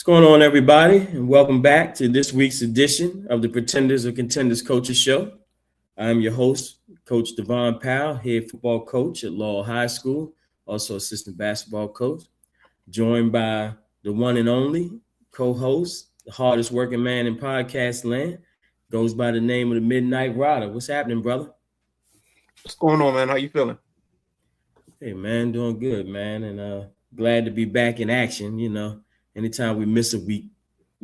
going on, everybody? And welcome back to this week's edition of the Pretenders or Contenders Coaches Show. I'm your host, Coach Devon Powell, head football coach at Laurel High School, also assistant basketball coach, joined by the one and only co-host, the hardest working man in podcast land, goes by the name of the Midnight Rider. What's happening, brother? What's going on, man? How you feeling? Hey, man, doing good, man, and glad to be back in action. Anytime we miss a week,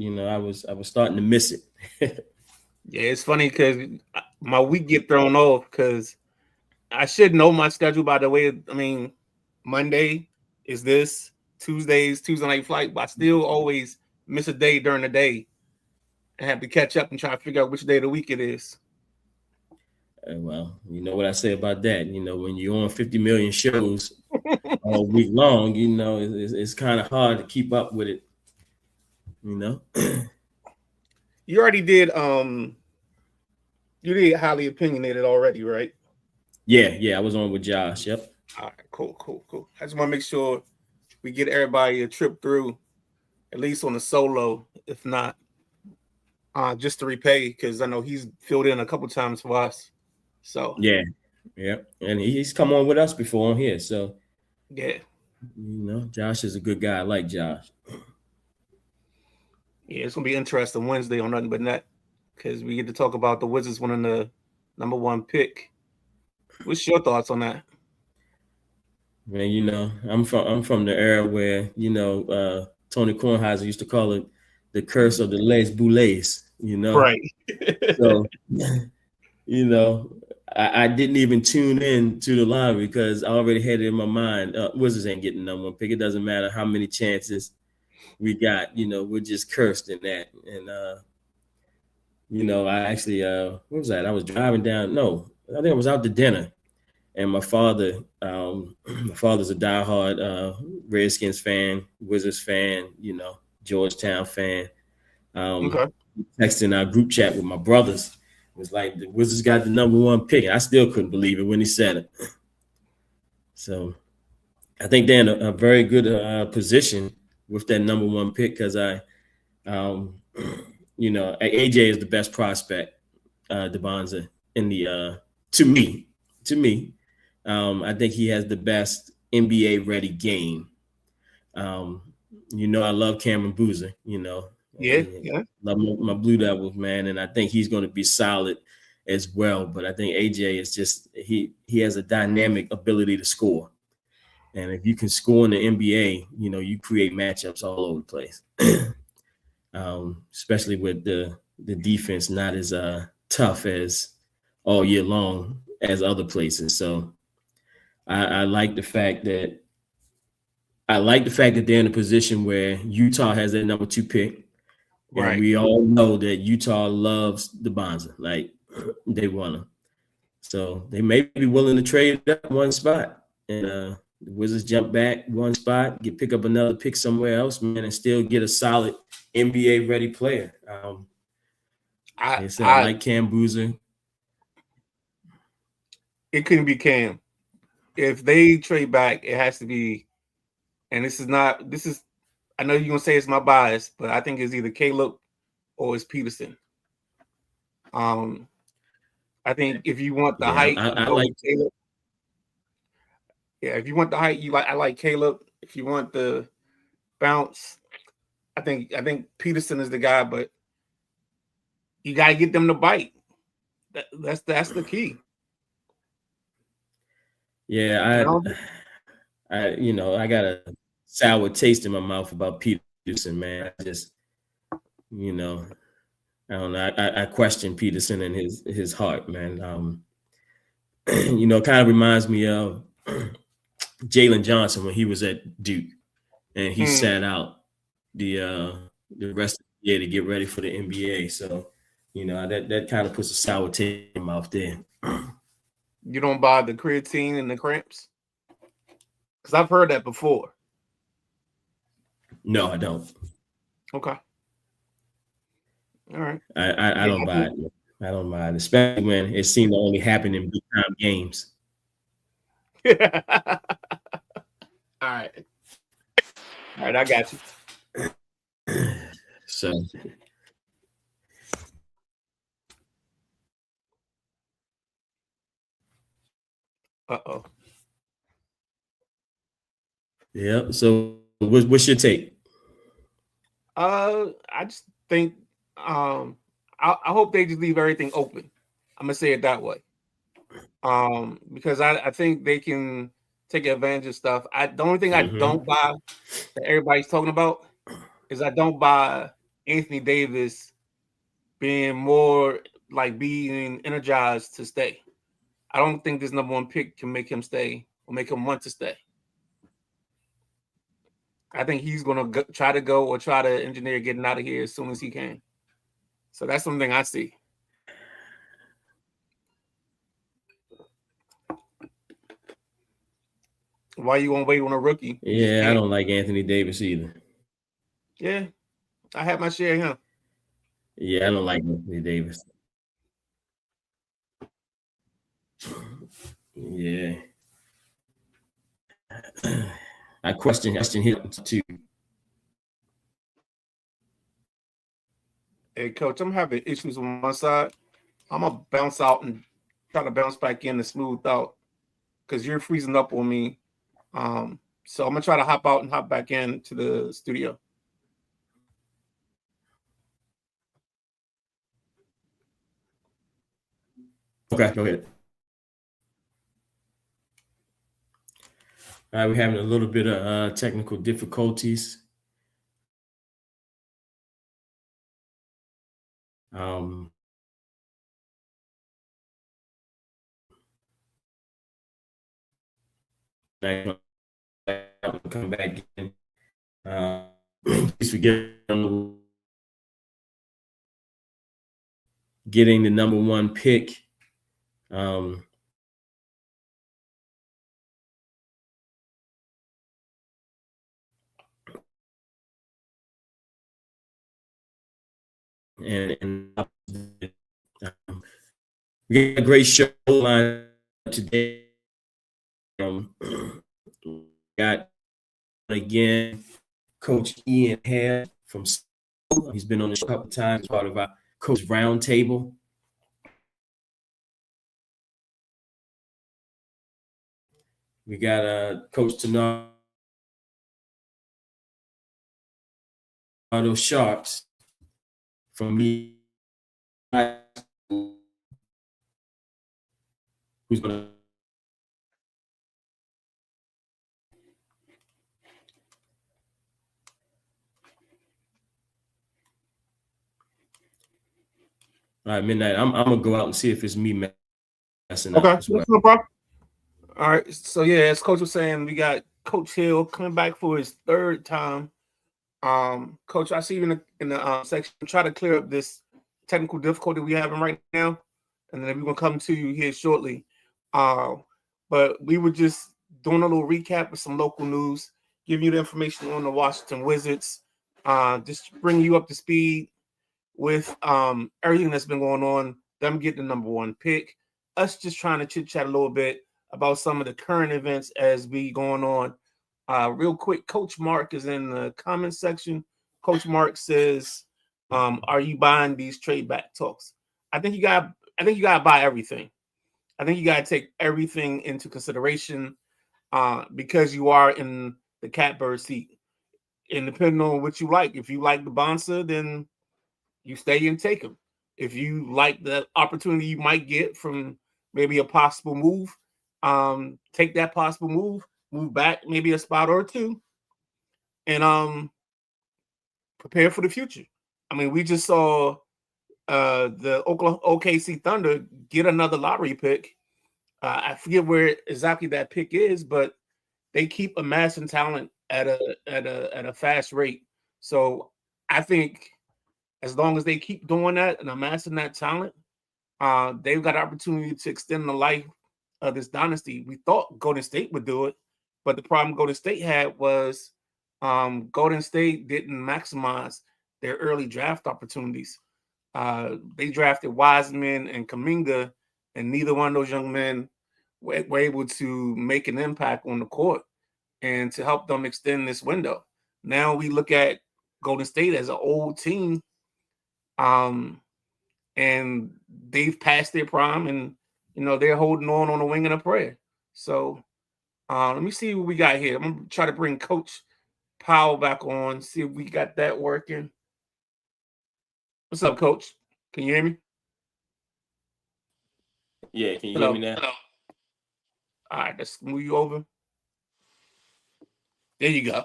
I was starting to miss it. Yeah, it's funny because my week get thrown off because I should know my schedule by the way. I mean, Monday is this, Tuesday night flight, but I still always miss a day during the day and have to catch up and try to figure out which day of the week it is. Well, you know what I say about that. When you're on 50 million shows all week long, it's kind of hard to keep up with it. You already did. You did Highly Opinionated already, right? Yeah, I was on with Josh. Yep. All right, cool. I just want to make sure we get everybody a trip through, at least on the solo, if not, just to repay, because I know he's filled in a couple times for us. So yeah, and he's come on with us before on here. So yeah, Josh is a good guy. I like Josh. Yeah, it's gonna be interesting Wednesday on Nothing But Net because we get to talk about the Wizards winning the number 1 pick. What's your thoughts on that? Man, I'm from the era where Tony Kornheiser used to call it the curse of the Les Boulets. Right. So I didn't even tune in to the lottery because I already had it in my mind. Wizards ain't getting number 1 pick. It doesn't matter how many chances we got. We're just cursed in that. And I actually what was that? I was driving down. No, I think I was out to dinner, and my father's a diehard Redskins fan, Wizards fan, Georgetown fan. Okay. Texting our group chat with my brothers. Was like the Wizards got the number 1 pick. I still couldn't believe it when he said it. So I think they're in a very good position with that number 1 pick because AJ is the best prospect, DeBonza, in the to me. I think he has the best NBA ready game. I love Cameron Boozer, Yeah. Love my Blue Devils, man, and I think he's going to be solid as well. But I think AJ is just he has a dynamic ability to score, and if you can score in the NBA, you create matchups all over the place. Especially with the defense not as tough as all year long as other places. So I like the fact that they're in a position where Utah has that number 2 pick. Right. And we all know that Utah loves the Bonza. Like, they want him. So they may be willing to trade up 1 spot. And the Wizards jump back 1 spot, pick up another pick somewhere else, man, and still get a solid NBA-ready player. I like Cam Boozer. It couldn't be Cam. If they trade back, it has to be, and this is, I know you're going to say it's my bias, but I think it's either Caleb or it's Peterson. I think if you want the height, I like Caleb. Yeah, if you want the height, I like Caleb. If you want the bounce, I think Peterson is the guy, but you got to get them to bite. That's the key. Yeah, I got a sour taste in my mouth about Peterson, man. I just, I don't know. I question Peterson and his heart, man. Kind of reminds me of Jalen Johnson when he was at Duke, and he sat out the rest of the year to get ready for the NBA. So, that kind of puts a sour taste in my mouth there. You don't buy the creatine and the cramps? Because I've heard that before. No, I don't. Okay. All right. I don't buy it. I don't buy it, especially when it seemed to only happen in big time games. All right, I got you. So Uh-oh. yeah. So what's your take? I just think I hope they just leave everything open. I'm gonna say it that way. Because I think they can take advantage of stuff. The only thing I don't buy that everybody's talking about is I don't buy Anthony Davis being more like being energized to stay. I don't think this number one pick can make him stay or make him want to stay. I think he's gonna try to go or try to engineer getting out of here as soon as he can. So that's something I see. Why you gonna wait on a rookie? Yeah, I don't like Anthony Davis either. Yeah, I had my share of him. Yeah, I don't like Anthony Davis. Yeah. I question him too. Hey, coach, I'm having issues on my side. I'm gonna bounce out and try to bounce back in and smooth out because you're freezing up on me. So I'm gonna try to hop out and hop back in to the studio. Okay, go ahead. All right, we're having a little bit of technical difficulties. Um, I come back in. Please forget getting the number one pick. And we got a great show line today. Got again Coach Ian Hale from school. He's been on the show a couple times, part of our coach roundtable. We got Coach Tanardo Sharps from me, who's going to all right, midnight. I'm gonna go out and see if it's me messing up as well. That's no problem. All right, so yeah, as Coach was saying, we got Coach Hill coming back for his third time. Coach, I see you in the section. Try to clear up this technical difficulty we having right now, and then we're gonna come to you here shortly. But we were just doing a little recap with some local news, giving you the information on the Washington Wizards, just bring you up to speed with everything that's been going on, them getting the number one pick, us just trying to chit chat a little bit about some of the current events as we going on. Real quick, Coach Mark is in the comment section. Coach Mark says, "Are you buying these trade back talks?" I think you got to buy everything. I think you got to take everything into consideration because you are in the catbird seat. And depending on what you like, if you like the Bonsa, then you stay and take them. If you like the opportunity you might get from maybe a possible move, take that possible move back maybe a spot or two, and prepare for the future. I mean, we just saw the OKC Thunder get another lottery pick. I forget where exactly that pick is, but they keep amassing talent at a fast rate. So I think as long as they keep doing that and amassing that talent, they've got opportunity to extend the life of this dynasty. We thought Golden State would do it, but the problem Golden State had was Golden State didn't maximize their early draft opportunities. They drafted Wiseman and Kuminga, and neither one of those young men were able to make an impact on the court and to help them extend this window. Now we look at Golden State as an old team, and they've passed their prime, and they're holding on the wing and a prayer. So let me see what we got here. I'm gonna try to bring Coach Powell back on, see if we got that working. What's up, Coach? Can you hear me? Yeah, can you hear me now? Hello. All right, let's move you over. There you go.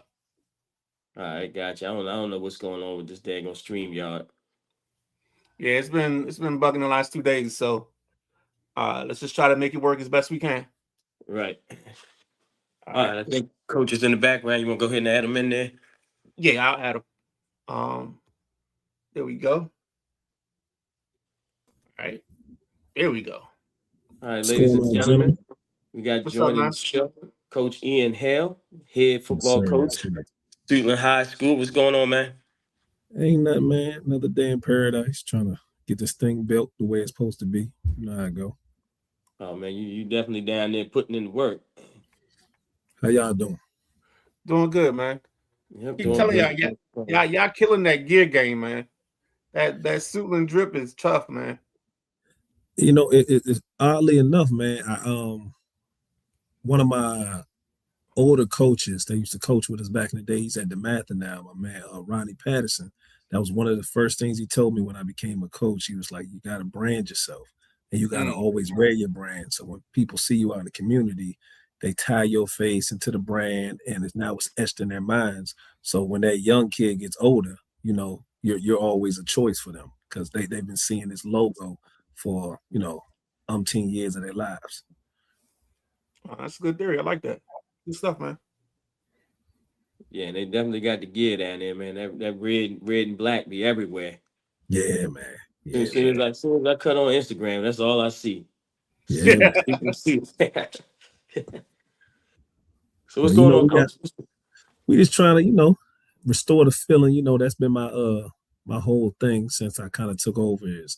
All right, gotcha. I don't know what's going on with this daggone StreamYard. Yeah, it's been bugging the last 2 days, so let's just try to make it work as best we can. Right. All right, I think Coach is in the background. You want to go ahead and add him in there? Yeah, I'll add him. There we go. All right, there we go. All right, ladies and gentlemen, we got joining the show Coach Ian Hale, head football coach, Suitland High School. What's going on, man? Ain't nothing, man. Another day in paradise, trying to get this thing built the way it's supposed to be. You know how I go. Oh man, you definitely down there putting in the work. How y'all doing? Doing good, man. Yep, Keep telling y'all killing that gear game, man. That Suitland drip is tough, man. You know, it's oddly enough, man. One of my older coaches that used to coach with us back in the day, he's at the Mather now, my man, Ronnie Patterson. That was one of the first things he told me when I became a coach. He was like, you got to brand yourself and you got to always wear your brand. So when people see you out in the community, they tie your face into the brand and it's etched in their minds. So when that young kid gets older, you know, you're always a choice for them because they've been seeing this logo for, umpteen years of their lives. Oh, that's a good theory. I like that. Good stuff, man. Yeah, they definitely got the gear down there, man. That red and black be everywhere. Yeah, man. Yeah, as soon as I cut on Instagram, that's all I see. Yeah. So what's going on, Coach? We just trying to, restore the feeling. That's been my whole thing since I kind of took over is,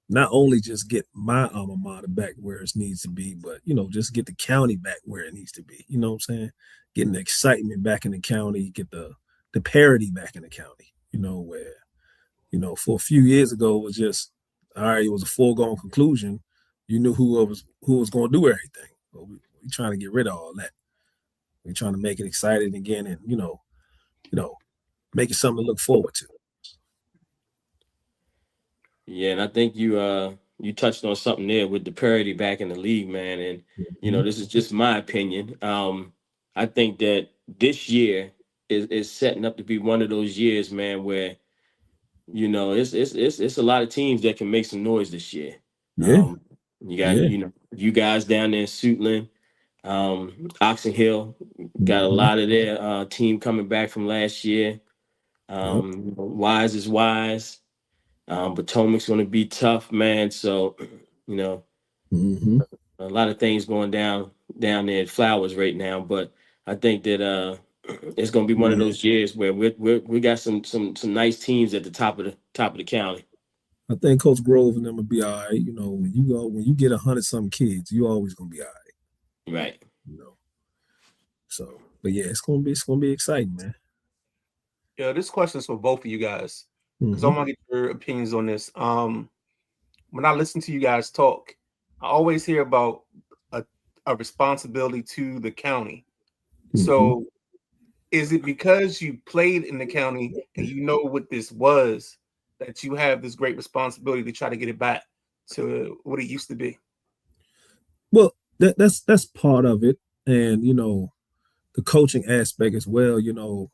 not only just get my alma mater back where it needs to be, but, just get the county back where it needs to be. You know what I'm saying? Getting the excitement back in the county, get the parity back in the county, where, for a few years ago, it was just, all right, it was a foregone conclusion. You knew who was going to do everything. But we trying to get rid of all that. We're trying to make it exciting again and, make it something to look forward to. Yeah, and I think you touched on something there with the parity back in the league, man. And this is just my opinion. I think that this year is setting up to be one of those years, man, where it's a lot of teams that can make some noise this year. Yeah. You got you guys down there in Suitland, Oxon Hill got a lot of their team coming back from last year. Wise is wise. Potomac's going to be tough, man. So, a lot of things going down there at Flowers right now. But I think that it's going to be one of those years where we got some nice teams at the top of the county. I think Coach Grove and them will be all right. When you get 100-something kids, you always going to be all right. Right. So, but yeah, it's going to be exciting, man. Yeah, this question is for both of you guys because I want to get your opinions on this. When I listen to you guys talk, I always hear about a responsibility to the county. So is it because you played in the county and you know what this was that you have this great responsibility to try to get it back to what it used to be? Well, that's part of it. And, the coaching aspect as well.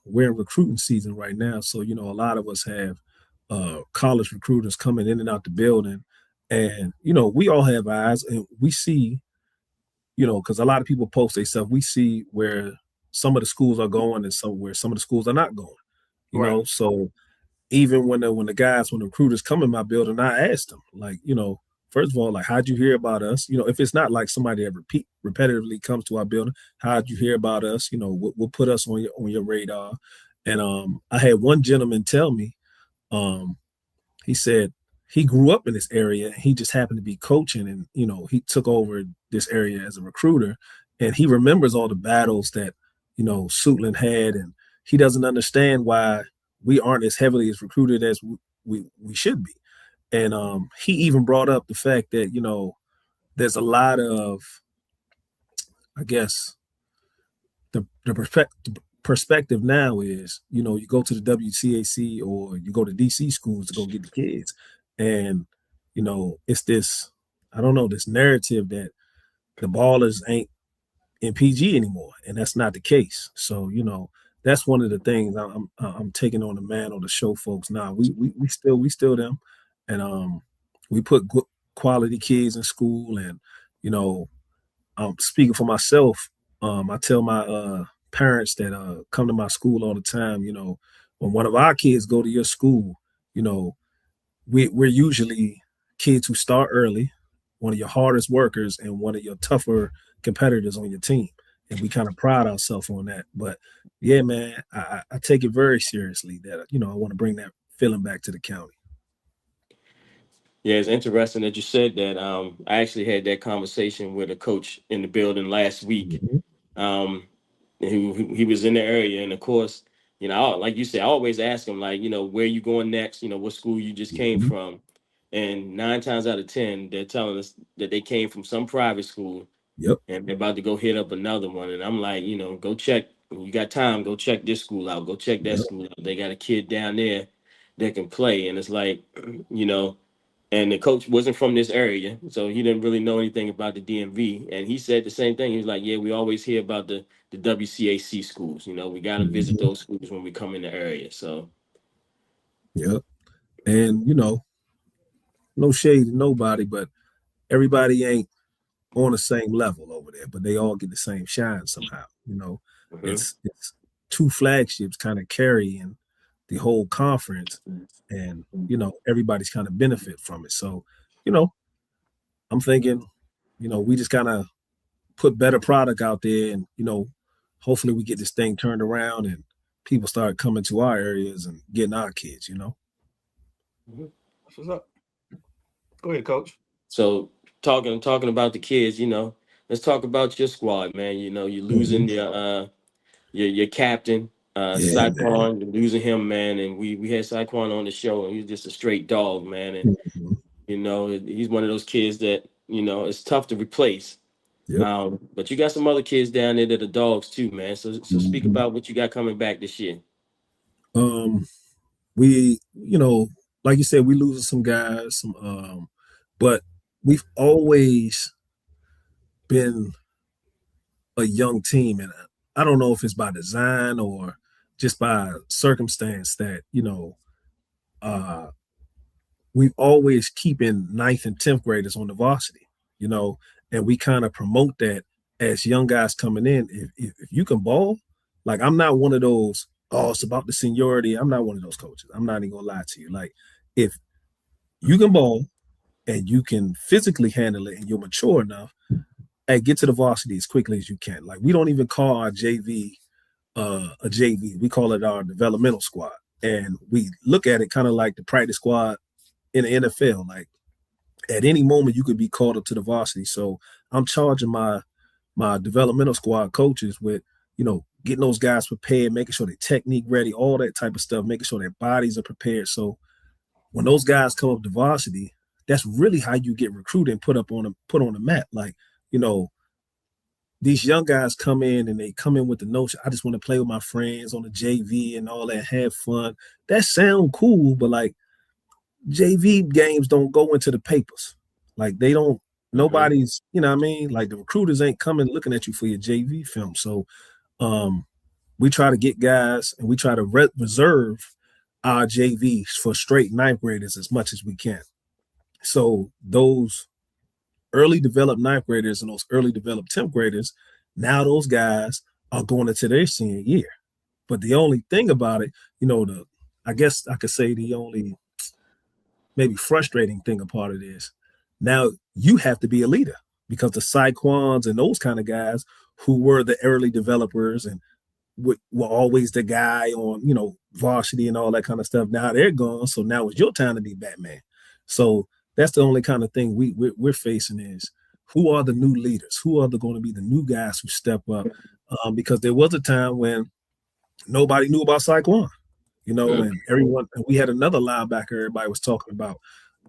We're in recruiting season right now. So, a lot of us have college recruiters coming in and out the building. And, we all have eyes and we see, because a lot of people post their stuff, we see where some of the schools are going and where some of the schools are not going, know. So even when the recruiters come in my building, I ask them, like, first of all, like, how'd you hear about us? If it's not like somebody that repetitively comes to our building, how'd you hear about us? We'll put us on your radar. And I had one gentleman tell me, he said he grew up in this area and he just happened to be coaching and, he took over this area as a recruiter and he remembers all the battles that, Suitland had. And he doesn't understand why we aren't as heavily as recruited as we should be. And he even brought up the fact that, there's a lot of, I guess, the perspective now is, you go to the WCAC or you go to DC schools to go get the kids. And, it's this, I don't know, this narrative that the ballers ain't in PG anymore. And that's not the case. So, that's one of the things I'm taking on the man on the show, folks. Now we still them. And we put good quality kids in school. And, speaking for myself, I tell my parents that come to my school all the time, when one of our kids go to your school, we're usually kids who start early, one of your hardest workers and one of your tougher competitors on your team. And we kind of pride ourselves on that. But yeah, man, I take it very seriously that, I want to bring that feeling back to the county. Yeah, it's interesting that you said that. I actually had that conversation with a coach in the building last week. Um, he was in the area, and of course, like you said, I always ask him, like, where you going next? What school you just came from? And 9 times out of 10, they're telling us that they came from some private school. Yep. And they're about to go hit up another one. And I'm like, go check. When you got time, go check this school out. Go check that school out. They got a kid down there that can play. And it's like, and the coach wasn't from this area, so he didn't really know anything about the DMV. And he said the same thing. He was like, yeah, we always hear about the WCAC schools. We got to visit those schools when we come in the area. So, yep. And, no shade to nobody, but everybody ain't on the same level over there, but they all get the same shine somehow. It's 2 flagships kind of carrying the whole conference, and everybody's kind of benefit from it. So I'm thinking we just kind of put better product out there, and hopefully we get this thing turned around and people start coming to our areas and getting our kids. What's up? Go ahead, Coach. So talking about the kids, let's talk about your squad, man. You're losing your captain, Saquon. You're losing him, man. And we had Saquon on the show, and he's just a straight dog, man. And he's one of those kids that it's tough to replace. Yep. But you got some other kids down there that are dogs too, man. So speak about what you got coming back this year. We, like you said, we losing some guys, but we've always been a young team, and I don't know if it's by design or just by circumstance that we've always keeping 9th and 10th graders on the varsity, and we kind of promote that as young guys coming in. If you can ball, like, I'm not one of those, it's about the seniority. I'm not one of those coaches. I'm not even gonna lie to you. Like, if you can ball and you can physically handle it and you're mature enough, get to the varsity as quickly as you can. Like, we don't even call our JV a JV. We call it our developmental squad. And we look at it kind of like the practice squad in the NFL. Like, at any moment you could be called up to the varsity. So I'm charging my developmental squad coaches with, getting those guys prepared, making sure they're technique ready, all that type of stuff, making sure their bodies are prepared. So when those guys come up to varsity, that's really how you get recruited and put on the map. Like, these young guys come in and they come in with the notion, I just want to play with my friends on the JV and all that, have fun. That sound cool, but like, JV games don't go into the papers. Like, they don't, nobody's, like, the recruiters ain't coming looking at you for your JV film. So we try to get guys and we try to reserve our JVs for straight 9th graders as much as we can. So those early developed 9th graders and those early developed 10th graders, now those guys are going into their senior year. But the only thing about it, I guess I could say the only maybe frustrating thing about it is now you have to be a leader, because the Saquons and those kind of guys who were the early developers and were always the guy on, varsity and all that kind of stuff, now they're gone. So now it's your time to be Batman. So that's the only kind of thing we're facing is, who are the new leaders? Who are going to be the new guys who step up? Because there was a time when nobody knew about Saquon, and everyone. And we had another linebacker everybody was talking about,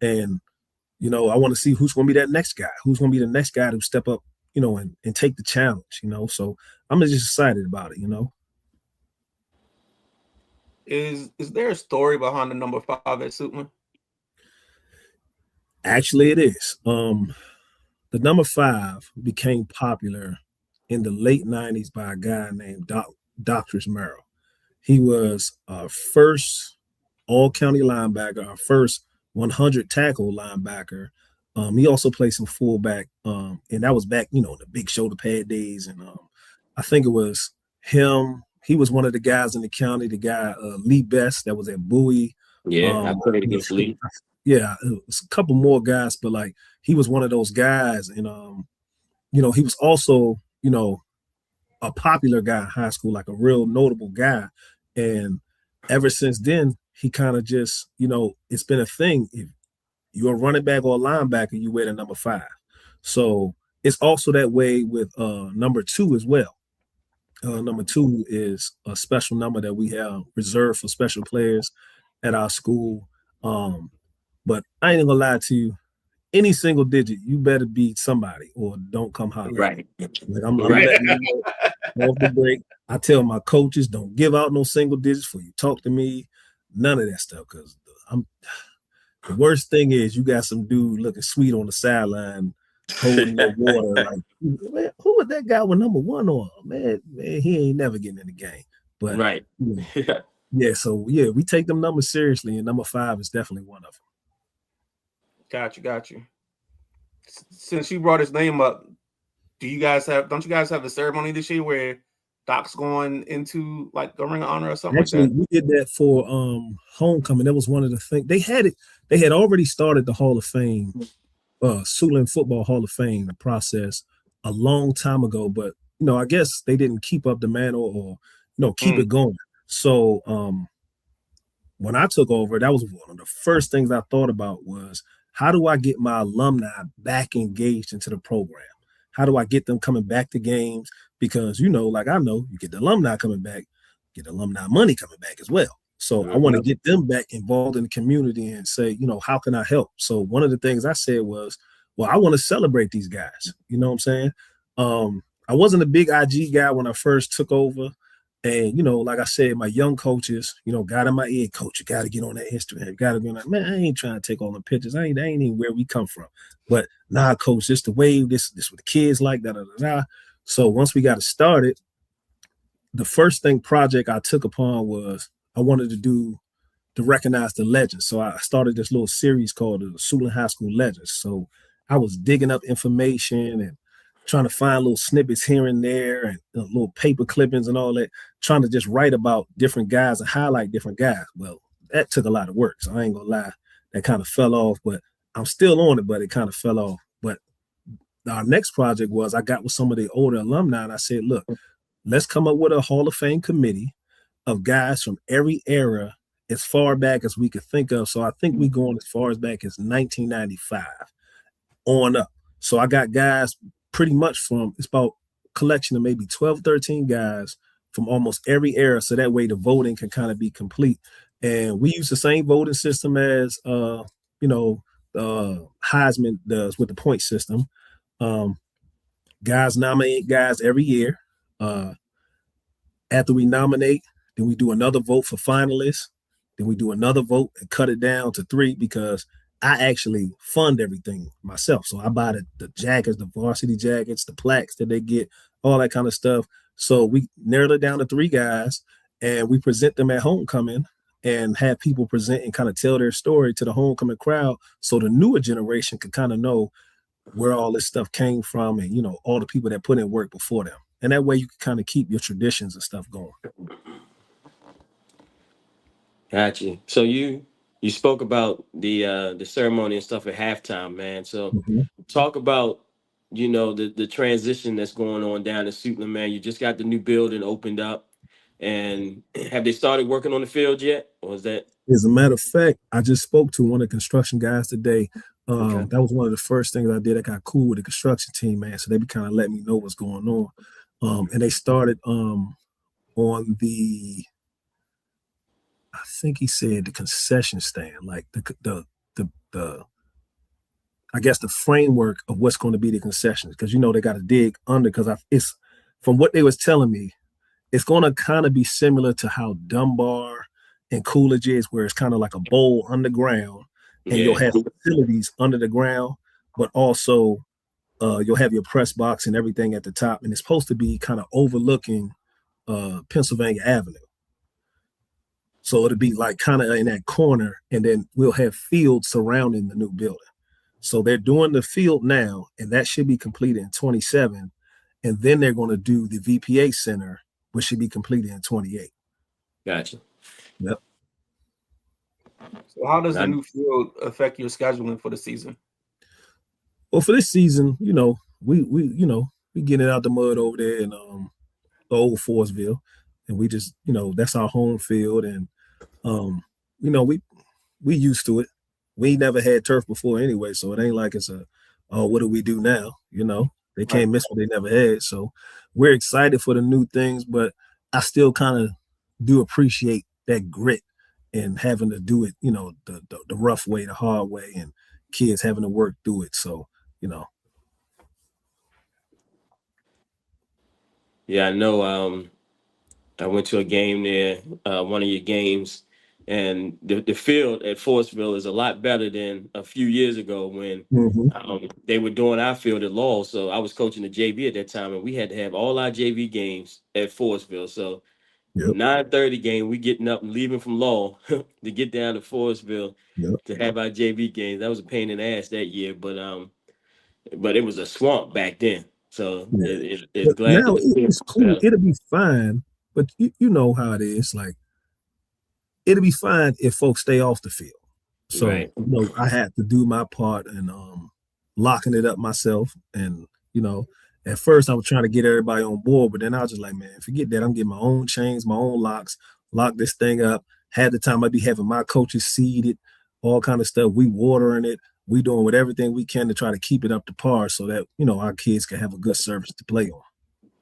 and I want to see who's going to be that next guy. Who's going to be the next guy to step up, and take the challenge. So I'm just excited about it. Is there a story behind the number 5 at Suitland? Actually, it is. The number 5 became popular in the late 90s by a guy named Dr. Merrill. He was our first all-county linebacker, our first 100 tackle linebacker. He also played some fullback, and that was back, in the big shoulder pad days. And I think it was him. He was one of the guys in the county, the guy, Lee Best, that was at Bowie. Yeah, I played against Lee. Yeah, it was a couple more guys, but like he was one of those guys. And, he was also, a popular guy in high school, like a real notable guy. And ever since then, he kind of just, it's been a thing. If you're a running back or a linebacker, you wear the number 5. So it's also that way with number 2 as well. Number 2 is a special number that we have reserved for special players at our school. But I ain't gonna lie to you, any single digit, you better beat somebody or don't come holler. Right. Like I'm letting you know off the break. I tell my coaches, don't give out no single digits before you talk to me. None of that stuff, because the worst thing is you got some dude looking sweet on the sideline holding your water. Like, man, who was that guy with number 1 on? Man, he ain't never getting in the game. But right. Yeah, so yeah, we take them numbers seriously, and number 5 is definitely one of them. Got you. Since you brought his name up, don't you guys have the ceremony this year where Doc's going into like the Ring of Honor or something? Actually, like that? We did that for homecoming. That was one of the things. They had already started the Hall of Fame, Suitland Football Hall of Fame process a long time ago, but I guess they didn't keep up the mantle or keep it going. So when I took over, that was one of the first things I thought about was, how do I get my alumni back engaged into the program? How do I get them coming back to games? Because, like I know, you get the alumni coming back, get alumni money coming back as well. So I want to get them back involved in the community and say, how can I help? So one of the things I said was, well, I want to celebrate these guys. You know what I'm saying? I wasn't a big IG guy when I first took over. And, like I said, my young coaches, got in my ear, coach, you got to get on that Instagram. You got to be like, man, I ain't trying to take all the pictures. That ain't even where we come from. But nah, coach, this the wave, this what the kids like, da. So once we got it started, the first project I took upon was I wanted to recognize the legends. So I started this little series called the Suitland High School Legends. So I was digging up information and trying to find little snippets here and there and little paper clippings and all that, trying to just write about different guys and highlight different guys. Well, that took a lot of work. So I ain't gonna lie, that kind of fell off, but I'm still on it, but it kind of fell off. But our next project was I got with some of the older alumni and I said, look, let's come up with a Hall of Fame committee of guys from every era as far back as we could think of. So I think we going as far as back as 1995 on up. So I got guys pretty much it's about a collection of maybe 12, 13 guys from almost every era. So that way the voting can kind of be complete. And we use the same voting system as, Heisman does with the point system. Guys nominate guys every year. After we nominate, then we do another vote for finalists. Then we do another vote and cut it down to 3 because I actually fund everything myself. So I buy the jackets, the varsity jackets, the plaques that they get, all that kind of stuff. So we narrowed it down to 3 guys and we present them at homecoming and have people present and kind of tell their story to the homecoming crowd. So the newer generation can kind of know where all this stuff came from and, all the people that put in work before them. And that way you can kind of keep your traditions and stuff going. Gotcha. So you spoke about the ceremony and stuff at halftime, man. So talk about, the transition that's going on down in Suitland, man. You just got the new building opened up. And have they started working on the field yet? Or is that? As a matter of fact, I just spoke to one of the construction guys today. That was one of the first things I did. I got cool with the construction team, man. So they be kind of letting me know what's going on. And they started on the, I think he said the concession stand, like the I guess the framework of what's going to be the concessions, because they got to dig under. Because it's from what they was telling me, it's going to kind of be similar to how Dunbar and Coolidge is, where it's kind of like a bowl underground, and you'll have facilities under the ground, but also you'll have your press box and everything at the top, and it's supposed to be kind of overlooking Pennsylvania Avenue. So it'll be like kind of in that corner, and then we'll have fields surrounding the new building. So they're doing the field now, and that should be completed in 27. And then they're going to do the VPA Center, which should be completed in 28. Gotcha. Yep. So how does the new field affect your scheduling for the season? Well, for this season, we getting it out the mud over there in the old Forestville, and we just, that's our home field, and we used to it. We never had turf before anyway, so it ain't like it's what do we do now? They can't miss what they never had. So we're excited for the new things, but I still kind of do appreciate that grit and having to do it, the rough way, the hard way, and kids having to work through it. So, Yeah, I know. I went to a game there, one of your games, and the field at Forestville is a lot better than a few years ago when they were doing our field at Law. So I was coaching the JV at that time, and we had to have all our JV games at Forestville. So 9:30 game, we getting up and leaving from Law to get down to Forestville to have our JV games. That was a pain in the ass that year, but it was a swamp back then. So it's glad now that it's cool. It'll be fine, but you know how it is. Like, it'll be fine if folks stay off the field. So I had to do my part in locking it up myself. And at first I was trying to get everybody on board, but then I was just like, man, forget that. I'm getting my own chains, my own locks, lock this thing up. Had the time I'd be having my coaches seeded, all kind of stuff. We watering it. We doing with everything we can to try to keep it up to par so that our kids can have a good surface to play on.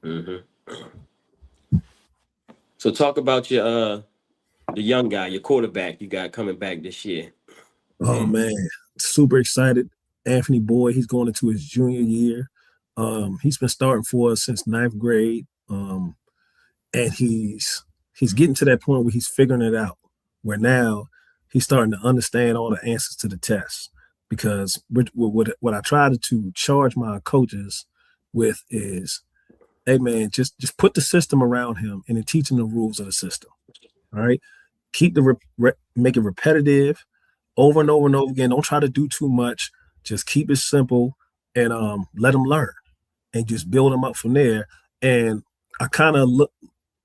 Mm-hmm. So talk about your the young guy, your quarterback you got coming back this year. Oh man, super excited. Anthony Boyd, he's going into his junior year. He's been starting for us since 9th grade. And he's getting to that point where he's figuring it out, where now he's starting to understand all the answers to the tests. Because what I try to charge my coaches with is, hey man, just put the system around him and then teach him the rules of the system. All right, keep make it repetitive, over and over and over again. Don't try to do too much. Just keep it simple and let him learn, and just build him up from there. And I kind of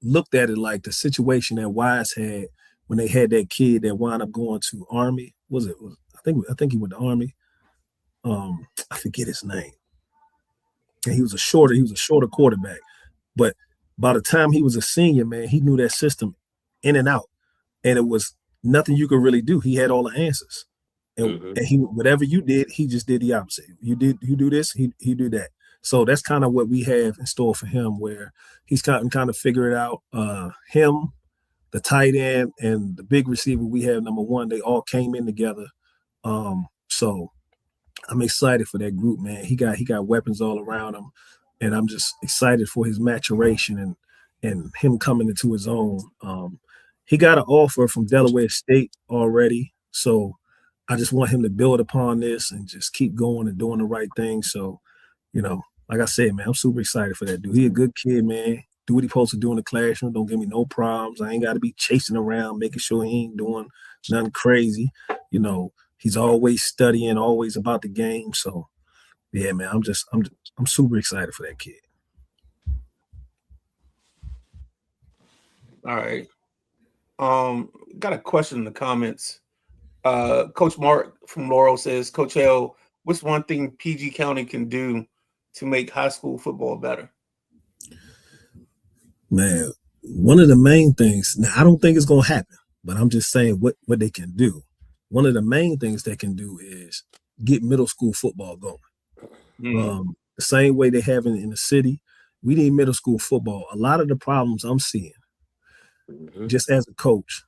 looked at it like the situation that Wise had when they had that kid that wound up going to Army. I think he went to Army. I forget his name. And he was a shorter quarterback. But by the time he was a senior, man, he knew that system in and out. And it was nothing you could really do. He had all the answers. And he, whatever you did, he just did the opposite. You do this, he do that. So that's kind of what we have in store for him, where he's kind of figure it out. Him, the tight end, and the big receiver we have, number one, they all came in together. So I'm excited for that group, man. He got weapons all around him, and I'm just excited for his maturation and him coming into his own. He got an offer from Delaware State already, so I just want him to build upon this and just keep going and doing the right thing. So, like I said, man, I'm super excited for that dude. He a good kid, man. Do what he's supposed to do in the classroom. Don't give me no problems. I ain't got to be chasing around, making sure he ain't doing nothing crazy. He's always studying, always about the game. So, yeah, man, I'm super excited for that kid. All right. Got a question in the comments. Coach Mark from Laurel says, Coach Hale, what's one thing PG County can do to make high school football better? Man, one of the main things, now I don't think it's going to happen, but I'm just saying what they can do. One of the main things they can do is get middle school football going. The same way they have in the city. We need middle school football. A lot of the problems I'm seeing just as a coach,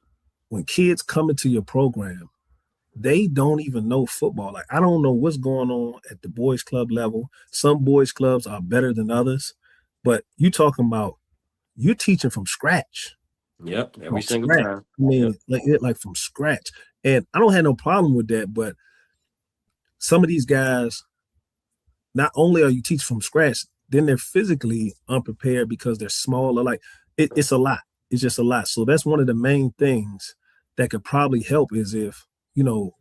when kids come into your program, they don't even know football. Like, I don't know what's going on at the boys club level. Some boys clubs are better than others, but you talking about you're teaching from scratch. Yep, every From single scratch. time. I mean, Yep. like from scratch. And I don't have no problem with that, but some of these guys, not only are you teaching from scratch, then they're physically unprepared because they're smaller. Like it's a lot. It's just a lot. So that's one of the main things that could probably help is if,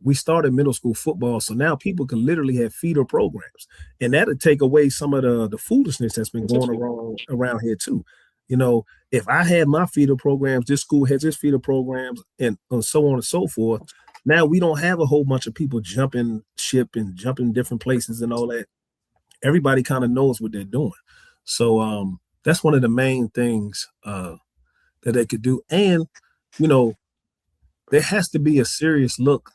we started middle school football. So now people can literally have feeder programs. And that'll take away some of the foolishness that's been going around here too. If I had my feeder programs, this school has its feeder programs and so on and so forth. Now we don't have a whole bunch of people jumping ship and jumping different places and all that. Everybody kind of knows what they're doing. So that's one of the main things that they could do. And, there has to be a serious look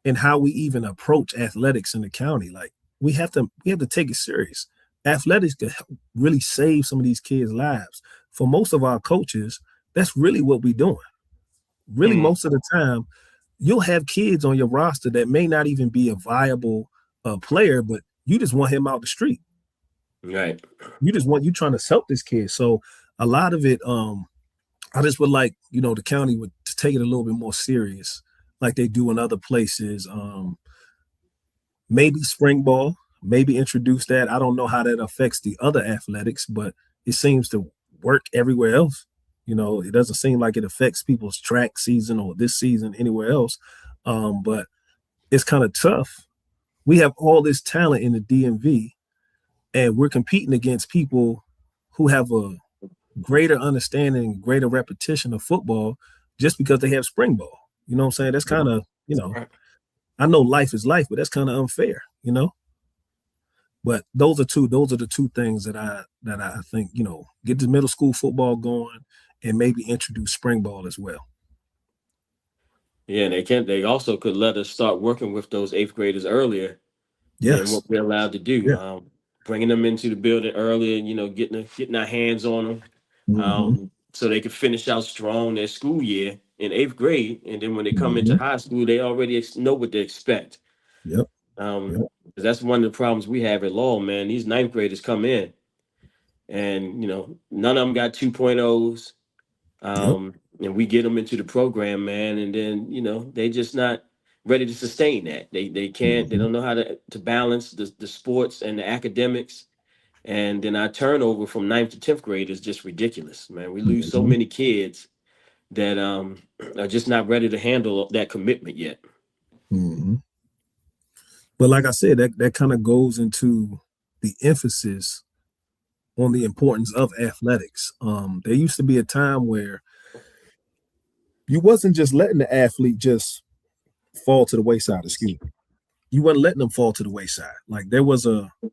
in how we even approach athletics in the county. Like we have to take it serious. Athletics could really save some of these kids' lives. For most of our coaches, that's really what we're doing. Really, most of the time, you'll have kids on your roster that may not even be a viable player, but you just want him out the street. Right. You trying to help this kid. So a lot of it, I just would like, the county would to take it a little bit more serious, like they do in other places. Maybe spring ball, maybe introduce that. I don't know how that affects the other athletics, but it seems to work everywhere else. It doesn't seem like it affects people's track season or this season anywhere else. But it's kind of tough. We have all this talent in the DMV, and we're competing against people who have a greater understanding, greater repetition of football just because they have spring ball. You know what I'm saying? That's kind of, I know life is life, but that's kind of unfair, But those are the two things that I think, get the middle school football going and maybe introduce spring ball as well. Yeah, and they also could let us start working with those 8th graders earlier than what we're allowed to do. Yeah. Bringing them into the building earlier, getting our hands on them, so they could finish out strong their school year in 8th grade, and then when they come into high school, they already know what to expect. Yep. 'Cause that's one of the problems we have at Lowell, man. These 9th graders come in, and none of them got 2.0s, and we get them into the program, man, and then they just not ready to sustain that. They can't. They don't know how to balance the sports and the academics. And then our turnover from 9th to 10th grade is just ridiculous, man. We lose so many kids that are just not ready to handle that commitment yet. But like I said, that kind of goes into the emphasis on the importance of athletics. There used to be a time where you wasn't just letting the athlete just fall to the wayside. Excuse me. You wasn't letting them fall to the wayside. Like there was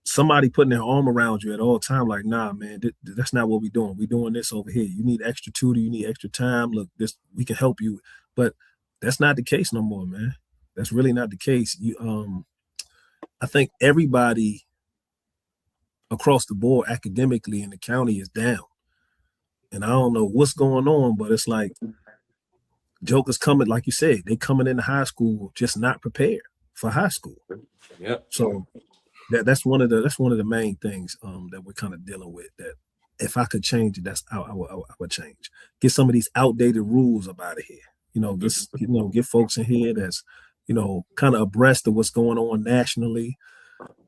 somebody putting their arm around you at all time. Like, nah, man, that's not what we're doing. We're doing this over here. You need extra tutor. You need extra time. Look, we can help you. But that's not the case no more, man. That's really not the case. I think everybody across the board academically in the county is down. And I don't know what's going on, but it's like jokers coming, like you said, they coming into high school just not prepared for high school. Yep. So that's one of the main things that we're kind of dealing with. That if I could change it, that's how I would change. Get some of these outdated rules up out of here. Just get folks in here that's kind of abreast of what's going on nationally,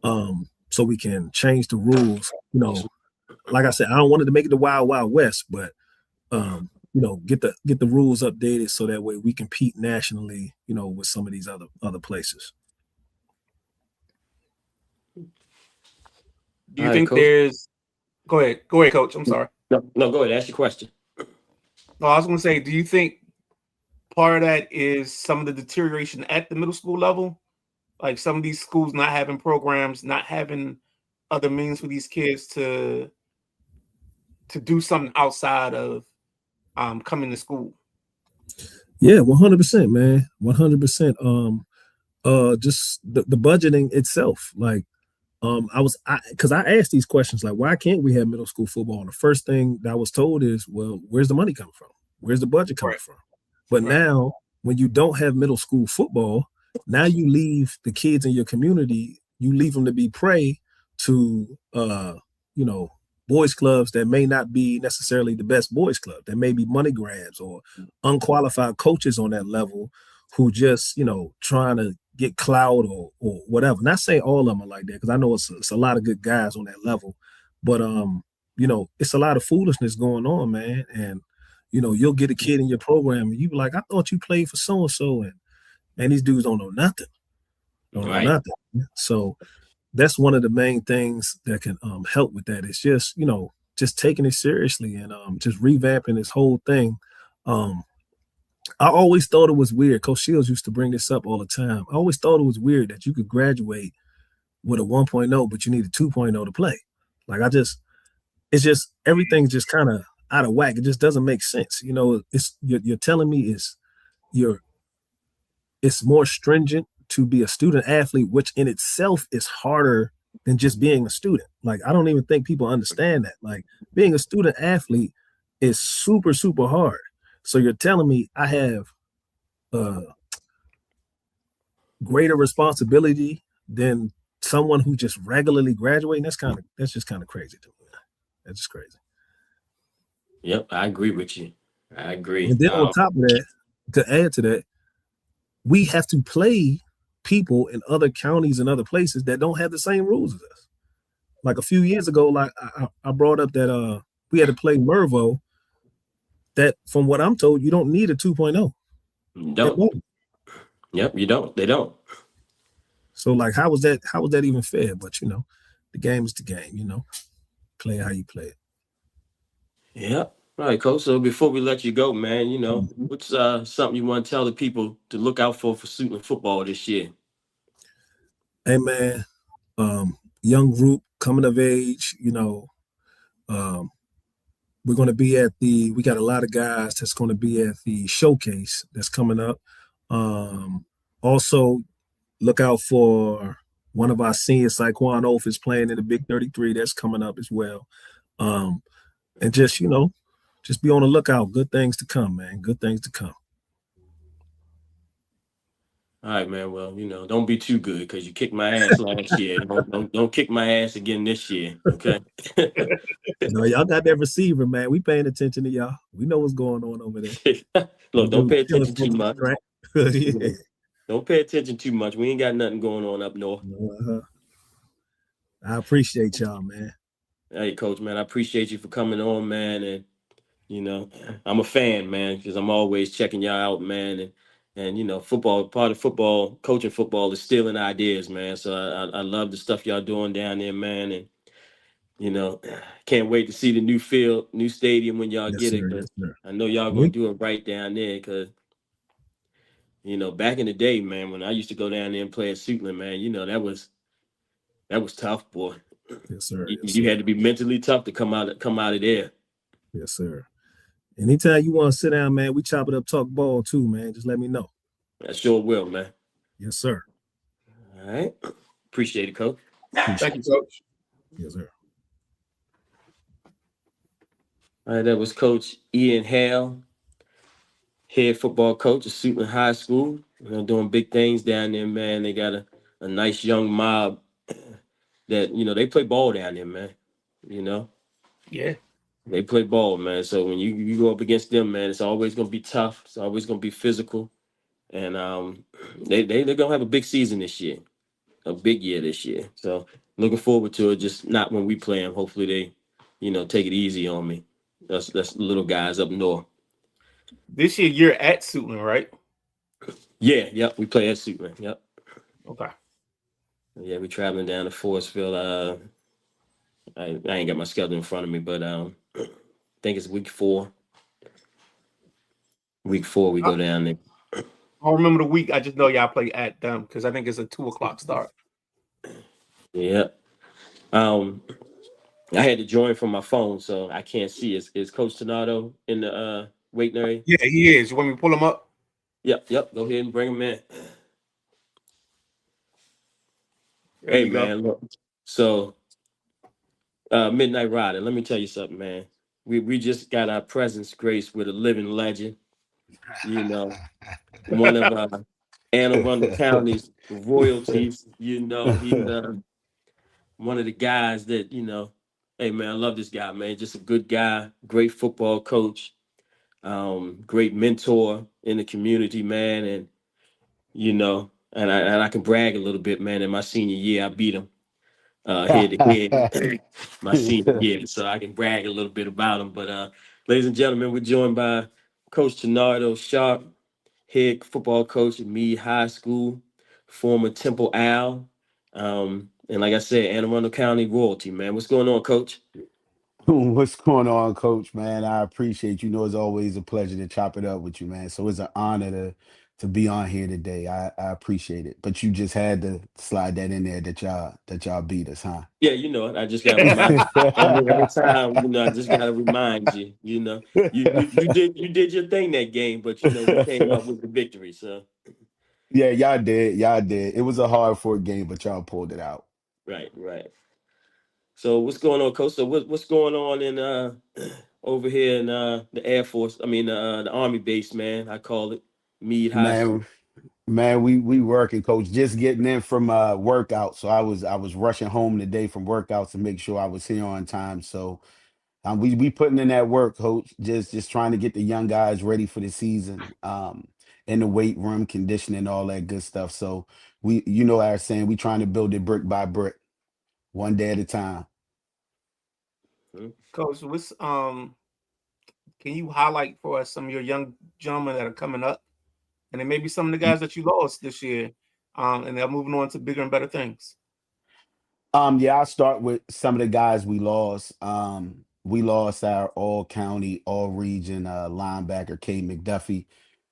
so we can change the rules. Like I said, I don't want it to make it the Wild Wild West, but get the rules updated so that way we compete nationally, with some of these other places. Do you think there's? Go ahead, Coach. I'm sorry. No, go ahead. Ask your question. No, I was going to say, do you think part of that is some of the deterioration at the middle school level? Like some of these schools not having programs, not having other means for these kids to do something outside of coming to school. Yeah, 100%, man. 100%. Just the budgeting itself. Like, because I asked these questions, like, why can't we have middle school football? And the first thing that I was told is, well, where's the money coming from? Where's the budget coming Right. from? But Right. now, when you don't have middle school football, now you leave the kids in your community, you leave them to be prey to, you know, boys clubs that may not be necessarily the best boys club. That may be money grabs or unqualified coaches on that level who just, you know, trying to get clout or whatever. Not saying all of them are like that, because I know it's a lot of good guys on that level, but you know, it's a lot of foolishness going on, man. And you know, you'll get a kid in your program and you be like, I thought you played for so and so, and these dudes don't know nothing, don't know Right. nothing. So that's one of the main things that can help with that. It's just, you know, just taking it seriously and just revamping this whole thing. Um, I always thought it was weird. Coach Shields used to bring this up all the time. I always thought it was weird that you could graduate with a 1.0, but you need a 2.0 to play. Like it's just everything's just kind of out of whack. It just doesn't make sense. You know, you're telling me it's more stringent to be a student athlete, which in itself is harder than just being a student. Like, I don't even think people understand that. Like, being a student athlete is super, super hard. So you're telling me I have greater responsibility than someone who just regularly graduating? That's just kind of crazy to me. That's just crazy. Yep, I agree with you. I agree. And then on top of that, to add to that, we have to play people in other counties and other places that don't have the same rules as us. Like a few years ago, like I brought up that we had to play Mervo. That, from what I'm told, you don't need a 2.0. You don't. Yep, you don't. They don't. So like, how was that even fair? But you know, the game is the game. You know, play how you play it. Yep. All right, Coach. So before we let you go, man, you know, what's something you want to tell the people to look out for Suitland football this year? Hey man, young group coming of age. You know, we're going to be we got a lot of guys that's going to be at the showcase that's coming up. Also, look out for one of our seniors, Saquon Oath, is playing in the Big 33. That's coming up as well. And just, you know, just be on the lookout. Good things to come, man. Good things to come. All right, man. Well, you know, don't be too good because you kicked my ass last year. Don't kick my ass again this year. Okay. No, y'all got that receiver, man. We paying attention to y'all. We know what's going on over there. Look, don't pay attention too Killing much. folks, right? Yeah. Don't pay attention too much. We ain't got nothing going on up north. I appreciate y'all, man. Hey, Coach, man, I appreciate you for coming on, man. And, you know, I'm a fan, man, because I'm always checking y'all out, man. And you know, part of football, coaching football is stealing ideas, man. So I love the stuff y'all doing down there, man. And, you know, can't wait to see the new field, new stadium when y'all Yes, get sir. it. Yes, sir. I know y'all going to do it right down there because, you know, back in the day, man, when I used to go down there and play at Suitland, man, you know, that was tough, boy. Yes, sir. Yes, You sir. had to be mentally tough to come out of there. Yes, sir. Anytime you want to sit down, man, we chop it up, talk ball too, man. Just let me know. I sure will, man. Yes, sir. All right. Appreciate it, Coach. Thank you, Coach. Yes, sir. All right, that was Coach Ian Hale, head football coach at Suitland High School. You know, doing big things down there, man. They got a nice young mob that, you know, they play ball down there, man. You know, Yeah. they play ball, man. So when you go up against them, man, it's always gonna be tough. It's always gonna be physical. And they're gonna have a big season this year, a big year this year. So looking forward to it. Just not when we play them. Hopefully they, you know, take it easy on me. That's little guys up north. This year you're at Suitland, right? Yeah, yep. We play at Suitland. Yep. Okay. Yeah, we traveling down to Forestville. I ain't got my schedule in front of me, but I think it's week 4. Week 4 we go down there. I don't remember the week. I just know y'all play at them because I think it's a 2:00 start. Yeah. I had to join from my phone, so I can't see. Is Coach Tanardo in the waiting area? Yeah, he is. You want me to pull him up? Yep. Go ahead and bring him in. There Hey you go. man, look. So Midnight Rider, let me tell you something, man. we just got our presence graced with a living legend. You know, one of Anne Arundel County's royalties. You know, he's one of the guys that, hey man, I love this guy, man. Just a good guy, great football coach, great mentor in the community, man. And and I can brag a little bit, man. In my senior year, I beat him head to head my senior year, so I can brag a little bit about him. But ladies and gentlemen, we're joined by Coach Tanardo Sharp, head football coach at Meade High School, former Temple Owl, and like I said, Anne Arundel County royalty, man. What's going on, Coach? What's going on, Coach? Man, I appreciate you. Know it's always a pleasure to chop it up with you, man. So it's an honor to be on here today. I appreciate it. But you just had to slide that in there that y'all beat us, huh? Yeah, I just got to remind. Every time, I just got to remind you. You did your thing that game, but we came up with the victory. So Yeah, y'all did. Y'all did. It was a hard fought game, but y'all pulled it out. right, right. So what's going on, Coach? So what's going on in over here in the Air Force? I mean, the Army base, man. I call it Meade High School. Man, we working, Coach. Just getting in from workout. So I was rushing home today from workouts to make sure I was here on time. So we putting in that work, Coach. Just trying to get the young guys ready for the season. In the weight room, conditioning, all that good stuff. So I was saying, we trying to build it brick by brick, one day at a time. Coach, what's can you highlight for us some of your young gentlemen that are coming up, and then maybe some of the guys that you lost this year, and they're moving on to bigger and better things? Yeah, I'll start with some of the guys we lost. We lost our all county, all region linebacker, Kate McDuffie.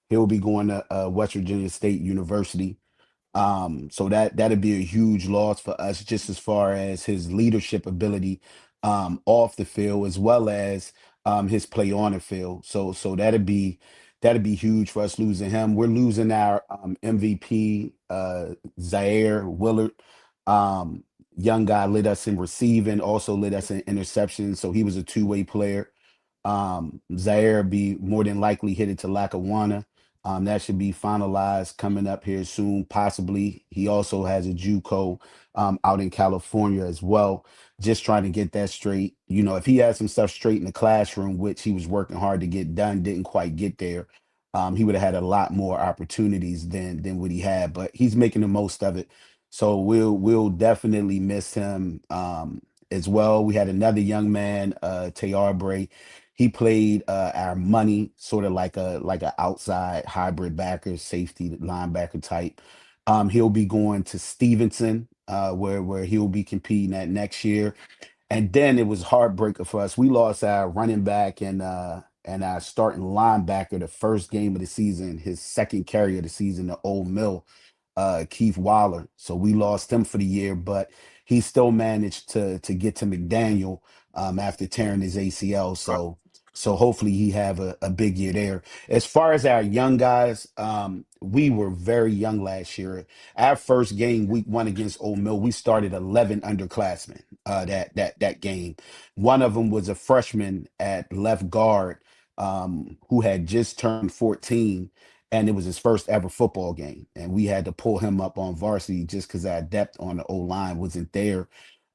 He'll be going to West Virginia State University. So that'd be a huge loss for us, just as far as his leadership ability off the field, as well as his play on the field. So that'd be huge for us losing him. We're losing our MVP Zaire Willard. Um, Young guy led us in receiving, also led us in interception. So he was a two-way player. Zaire be more than likely headed to Lackawanna. That should be finalized coming up here soon, possibly. He also has a JUCO out in California as well. Just trying to get that straight. If he had some stuff straight in the classroom, which he was working hard to get done, didn't quite get there, he would have had a lot more opportunities than what he had. But he's making the most of it. So we'll definitely miss him as well. We had another young man, Tayar Bray. He played our money, sort of like a outside hybrid backer, safety linebacker type. He'll be going to Stevenson, where he'll be competing at next year. And then it was heartbreaker for us. We lost our running back and our starting linebacker the first game of the season, his second carry of the season, the Old Mill, Keith Waller. So we lost him for the year, but he still managed to get to McDaniel after tearing his ACL. So hopefully he have a big year there. As far as our young guys, we were very young last year. Our first game, week one against Old Mill, we started 11 underclassmen that game. One of them was a freshman at left guard who had just turned 14, and it was his first ever football game. And we had to pull him up on varsity just because our depth on the O line wasn't there.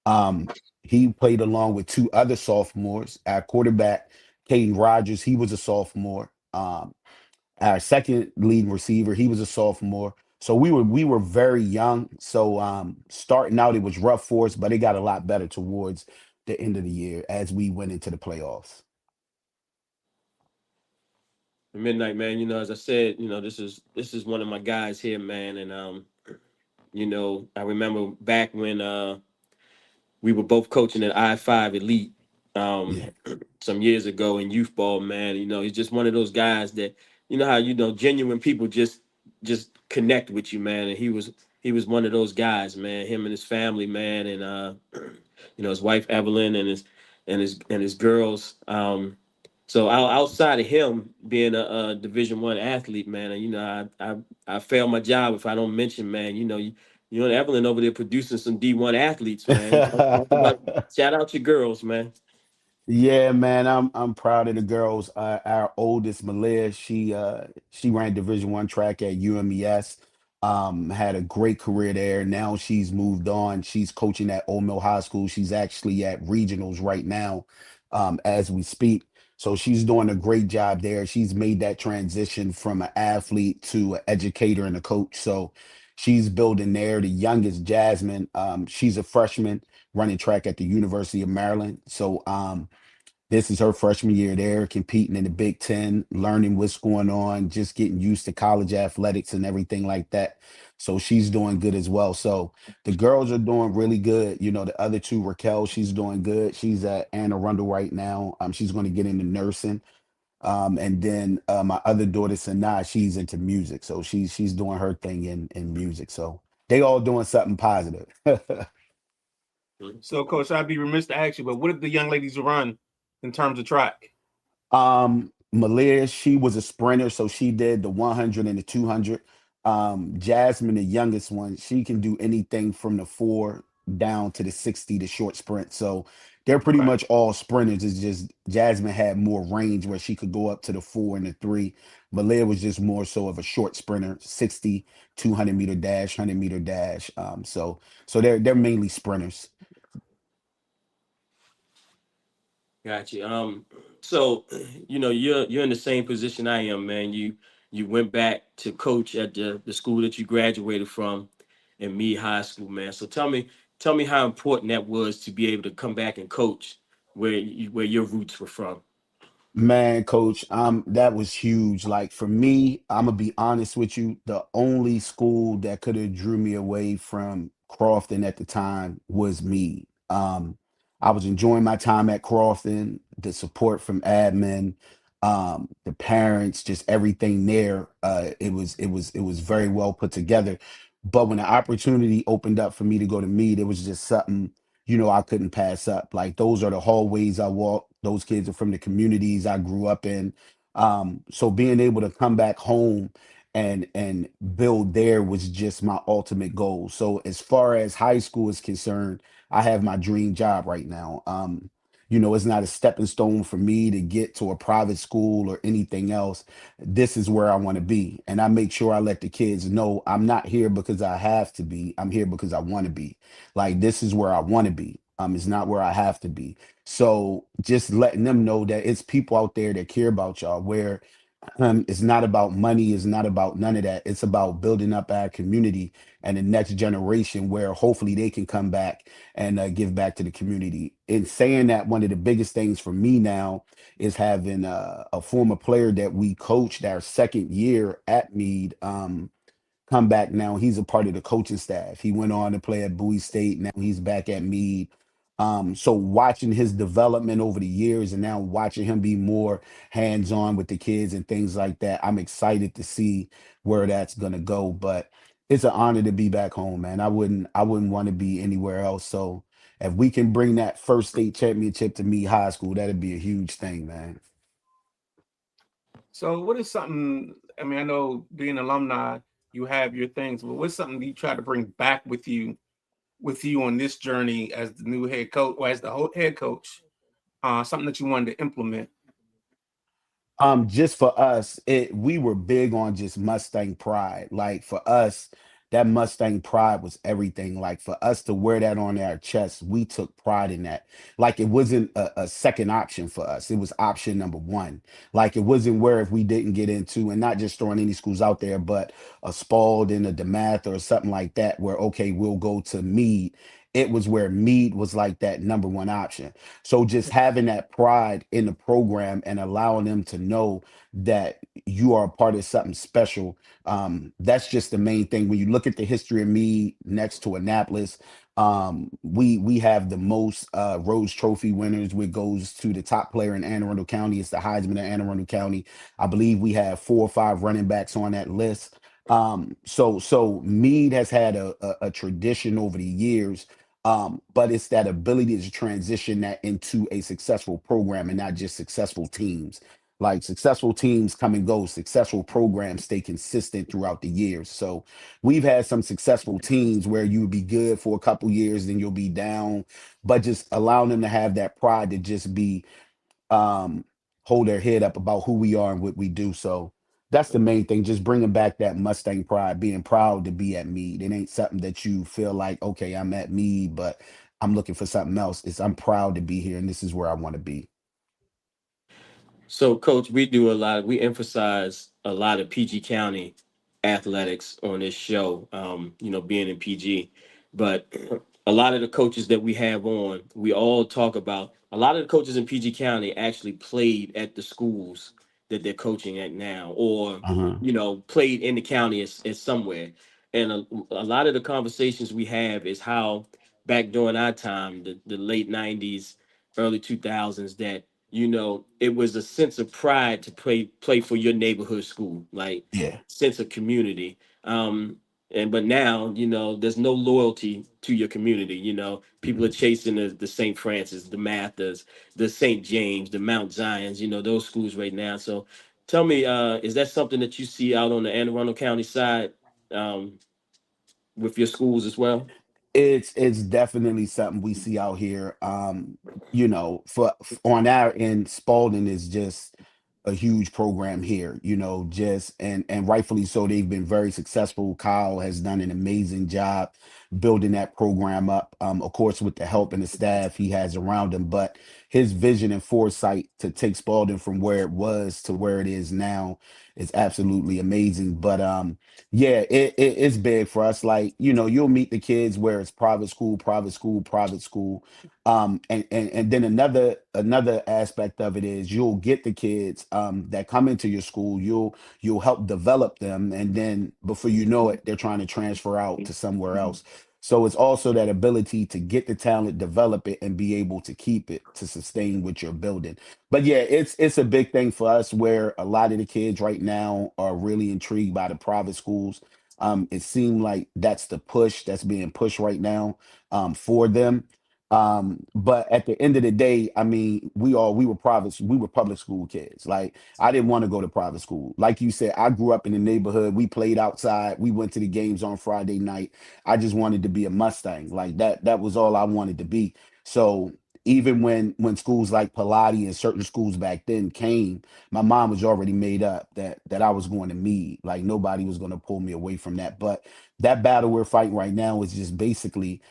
Um, he played along with two other sophomores. Our quarterback, Caden Rogers, he was a sophomore. Our second leading receiver, he was a sophomore. So we were very young. So starting out, it was rough for us, but it got a lot better towards the end of the year as we went into the playoffs. Midnight, man. As I said, this is one of my guys here, man. And I remember back when we were both coaching at I-5 Elite um, Yeah. some years ago in youth ball, man. He's just one of those guys that how genuine people just connect with you, man. And he was one of those guys, man. Him and his family, man, and his wife Evelyn and his girls. So outside of him being a Division I athlete, man, I fail my job if I don't mention, man. And Evelyn over there producing some D1 athletes, man. Shout out your girls, man. Yeah, man, I'm proud of the girls. Our oldest, Malia, she ran Division 1 track at UMES. Had a great career there. Now she's moved on. She's coaching at Old Mill High School. She's actually at regionals right now, as we speak. So she's doing a great job there. She's made that transition from an athlete to an educator and a coach. So she's building there. The youngest, Jasmine, she's a freshman running track at the University of Maryland. So this is her freshman year there, competing in the Big Ten, learning what's going on, just getting used to college athletics and everything like that. So she's doing good as well. So the girls are doing really good. You know, the other two, Raquel, she's doing good. She's at Anne Arundel right now. She's going to get into nursing. And then my other daughter, Sanaa, she's into music. So she's doing her thing in music. So they all doing something positive. So, Coach, I'd be remiss to ask you, but what did the young ladies run in terms of track? Malia, she was a sprinter, so she did the 100 and the 200. Jasmine, the youngest one, she can do anything from the 4 down to the 60, the short sprint. So they're pretty Okay. much all sprinters. It's just Jasmine had more range where she could go up to the 4 and the 3. Malia was just more so of a short sprinter, 60, 200-meter dash, 100-meter dash. So they're mainly sprinters. Got you. So you're in the same position I am, man. You went back to coach at the school that you graduated from in Meade High School, man. So tell me how important that was to be able to come back and coach where your roots were from. Man, coach, that was huge. Like for me, I'm gonna be honest with you, the only school that could have drew me away from Crofton at the time was me. I was enjoying my time at Crofton, the support from admin, the parents, just everything there. It was very well put together. But when the opportunity opened up for me to go to Meade, it was just something I couldn't pass up. Like those are the hallways I walk. Those kids are from the communities I grew up in. So being able to come back home and build there was just my ultimate goal. So as far as high school is concerned, I have my dream job right now. It's not a stepping stone for me to get to a private school or anything else. This is where I want to be. And I make sure I let the kids know I'm not here because I have to be. I'm here because I want to be. Like this is where I want to be. It's not where I have to be. So just letting them know that it's people out there that care about y'all. Where it's not about money, it's not about none of that. It's about building up our community and the next generation, where hopefully they can come back and give back to the community. In saying that, one of the biggest things for me now is having a former player that we coached our second year at Meade. Come back now. He's a part of the coaching staff. He went on to play at Bowie State. Now he's back at Meade. So watching his development over the years and now watching him be more hands-on with the kids and things like that, I'm excited to see where that's gonna go. But it's an honor to be back home, man. I wouldn't want to be anywhere else. So if we can bring that first state championship to Meade High School, that'd be a huge thing, man. So, what is something? I mean, I know being alumni, you have your things, but what's something you try to bring back with you on this journey as the new head coach or as the head coach? Something that you wanted to implement. Just for us, we were big on just Mustang pride. Like for us, that Mustang pride was everything. Like for us to wear that on our chest, we took pride in that. Like it wasn't a second option for us. It was option number one. Like it wasn't where if we didn't get into, and not just throwing any schools out there, but a Spalding, a DeMath, or something like that, where okay, we'll go to Meade. It was where Meade was like that number one option. So just having that pride in the program and allowing them to know that you are a part of something special, that's just the main thing. When you look at the history of me next to Annapolis, we have the most Rose Trophy winners, which goes to the top player in Anne Arundel County. It's the Heisman of Anne Arundel County. I believe we have 4 or 5 running backs on that list. So Meade has had a tradition over the years, but it's that ability to transition that into a successful program and not just successful teams. Like successful teams come and go, successful programs stay consistent throughout the years. So we've had some successful teams where you would be good for a couple years, then you'll be down, but just allowing them to have that pride to just be um hold their head up about who we are and what we do. So that's the main thing, just bringing back that Mustang pride, being proud to be at Meade. It ain't something that you feel like, okay, I'm at Meade, but I'm looking for something else. It's I'm proud to be here and this is where I want to be. So, Coach, we emphasize a lot of PG County athletics on this show, being in PG. But a lot of the coaches that we have on, we all talk about a lot of the coaches in PG County actually played at the schools that they're coaching at now, or, Uh-huh. played in the county as somewhere. And a lot of the conversations we have is how back during our time, the late 90s, early 2000s, that it was a sense of pride to play for your neighborhood school, like Yeah. sense of community. But now, there's no loyalty to your community. People are chasing the St. Francis, the Mathers, the St. James, the Mount Zions, those schools right now. So tell me, is that something that you see out on the Anne Arundel County side, um, with your schools as well? It's definitely something we see out here. On our end, Spalding is just a huge program here, just and rightfully so. They've been very successful. Kyle has done an amazing job building that program up. Of course, with the help and the staff he has around him, but his vision and foresight to take Spalding from where it was to where it is now is absolutely amazing. But yeah, it's big for us. Like, you'll meet the kids where it's private school, private school, private school. And then another aspect of it is you'll get the kids that come into your school, you'll help develop them, and then before you know it, they're trying to transfer out to somewhere else. So it's also that ability to get the talent, develop it, and be able to keep it to sustain what you're building. But yeah, it's a big thing for us where a lot of the kids right now are really intrigued by the private schools. It seemed like that's the push that's being pushed right now for them. But at the end of the day, I mean, we were public school kids. Like, I didn't want to go to private school. Like you said, I grew up in the neighborhood. We played outside. We went to the games on Friday night. I just wanted to be a Mustang. Like that was all I wanted to be. So even when schools like Pilates and certain schools back then came, my mom was already made up that I was going to Meade. Like nobody was going to pull me away from that. But that battle we're fighting right now is just basically,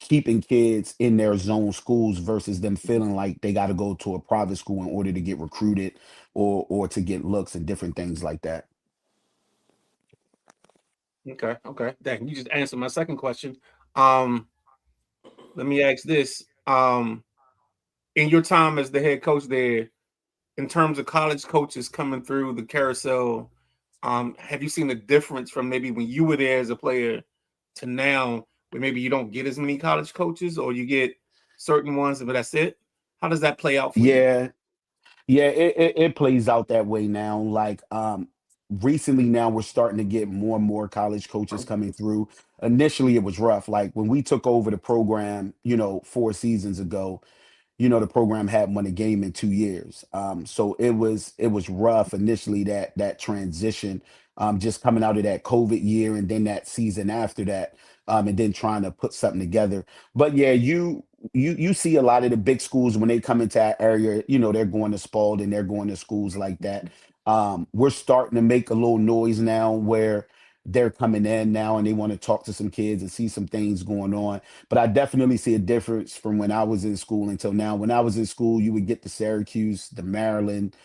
keeping kids in their zone schools versus them feeling like they got to go to a private school in order to get recruited or to get looks and different things like that. Okay. Dang, you just answered my second question. Um, Let me ask this. In your time as the head coach there, in terms of college coaches coming through the carousel, have you seen a difference from maybe when you were there as a player to now, where maybe you don't get as many college coaches or you get certain ones, but that's it? How does that play out for you? Yeah, yeah, it plays out that way now. Like recently now we're starting to get more and more college coaches coming through. Initially it was rough. Like when we took over the program, 4 seasons ago, the program hadn't won a game in 2 years. So it was rough initially, that transition, just coming out of that COVID year and then that season after that, and then trying to put something together. But yeah, you see a lot of the big schools when they come into that area, they're going to Spalding, they're going to schools like that. We're starting to make a little noise now where they're coming in now and they want to talk to some kids and see some things going on. But I definitely see a difference from when I was in school until now. When I was in school, you would get the Syracuse, the Maryland,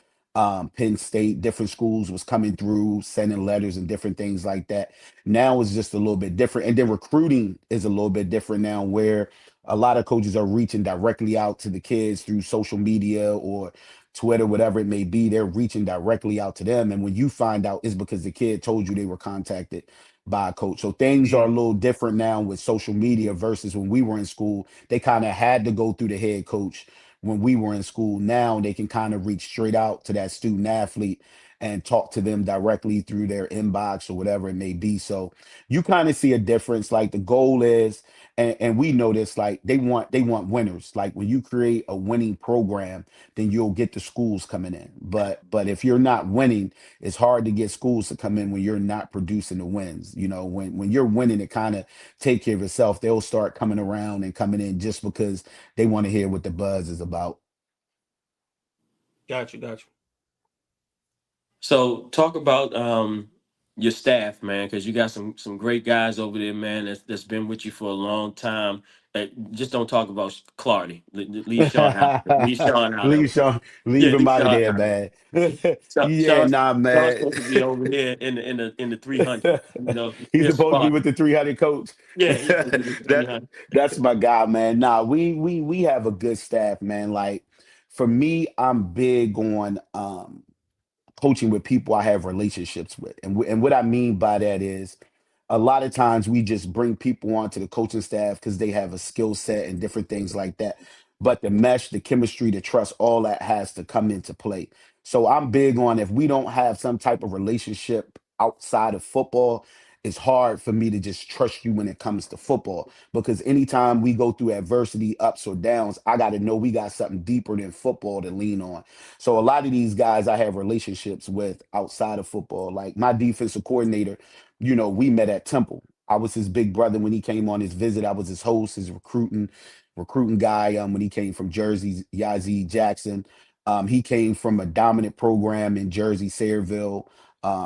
Penn State, different schools was coming through, sending letters and different things like that. Now it's just a little bit different. And then recruiting is a little bit different now, where a lot of coaches are reaching directly out to the kids through social media or Twitter, whatever it may be. They're reaching directly out to them. And when you find out, it's because the kid told you they were contacted by a coach. So things are a Mm, little different now with social media versus when we were in school. They kind of had to go through the head coach when we were in school. Now they can kind of reach straight out to that student athlete and talk to them directly through their inbox or whatever it may be. So you kind of see a difference. Like the goal is, and we know this, like they want winners. Like when you create a winning program, then you'll get the schools coming in. But if you're not winning, it's hard to get schools to come in when you're not producing the wins. You know, when you're winning, it kind of take care of itself. They'll start coming around and coming in just because they want to hear what the buzz is about. Got you. So talk about your staff, man, because you got some great guys over there, man. That's been with you for a long time. Just don't talk about Clardy. Leave Sean out. Leave Sean out of leave it. Sean, Yeah, leave him leave out of Sean there, out of man. it. Yeah, nah, Sean's man. supposed to be over here in the 300. You know, He's his supposed to be spot. with the 300 coach. Yeah, he's supposed to be the that 300. that's my guy, man. Nah, we have a good staff, man. Like for me, I'm big on coaching with people I have relationships with. And what I mean by that is a lot of times we just bring people onto the coaching staff because they have a skill set and different things like that. But the mesh, the chemistry, the trust, all that has to come into play. So I'm big on if we don't have some type of relationship outside of football, it's hard for me to just trust you when it comes to football because anytime we go through adversity, ups or downs, I got to know we got something deeper than football to lean on. So a lot of these guys I have relationships with outside of football, like my defensive coordinator, we met at Temple. I was his big brother when he came on his visit. I was his host, his recruiting guy when he came from Jersey, Yazzie Jackson. He came from a dominant program in Jersey, Sayreville,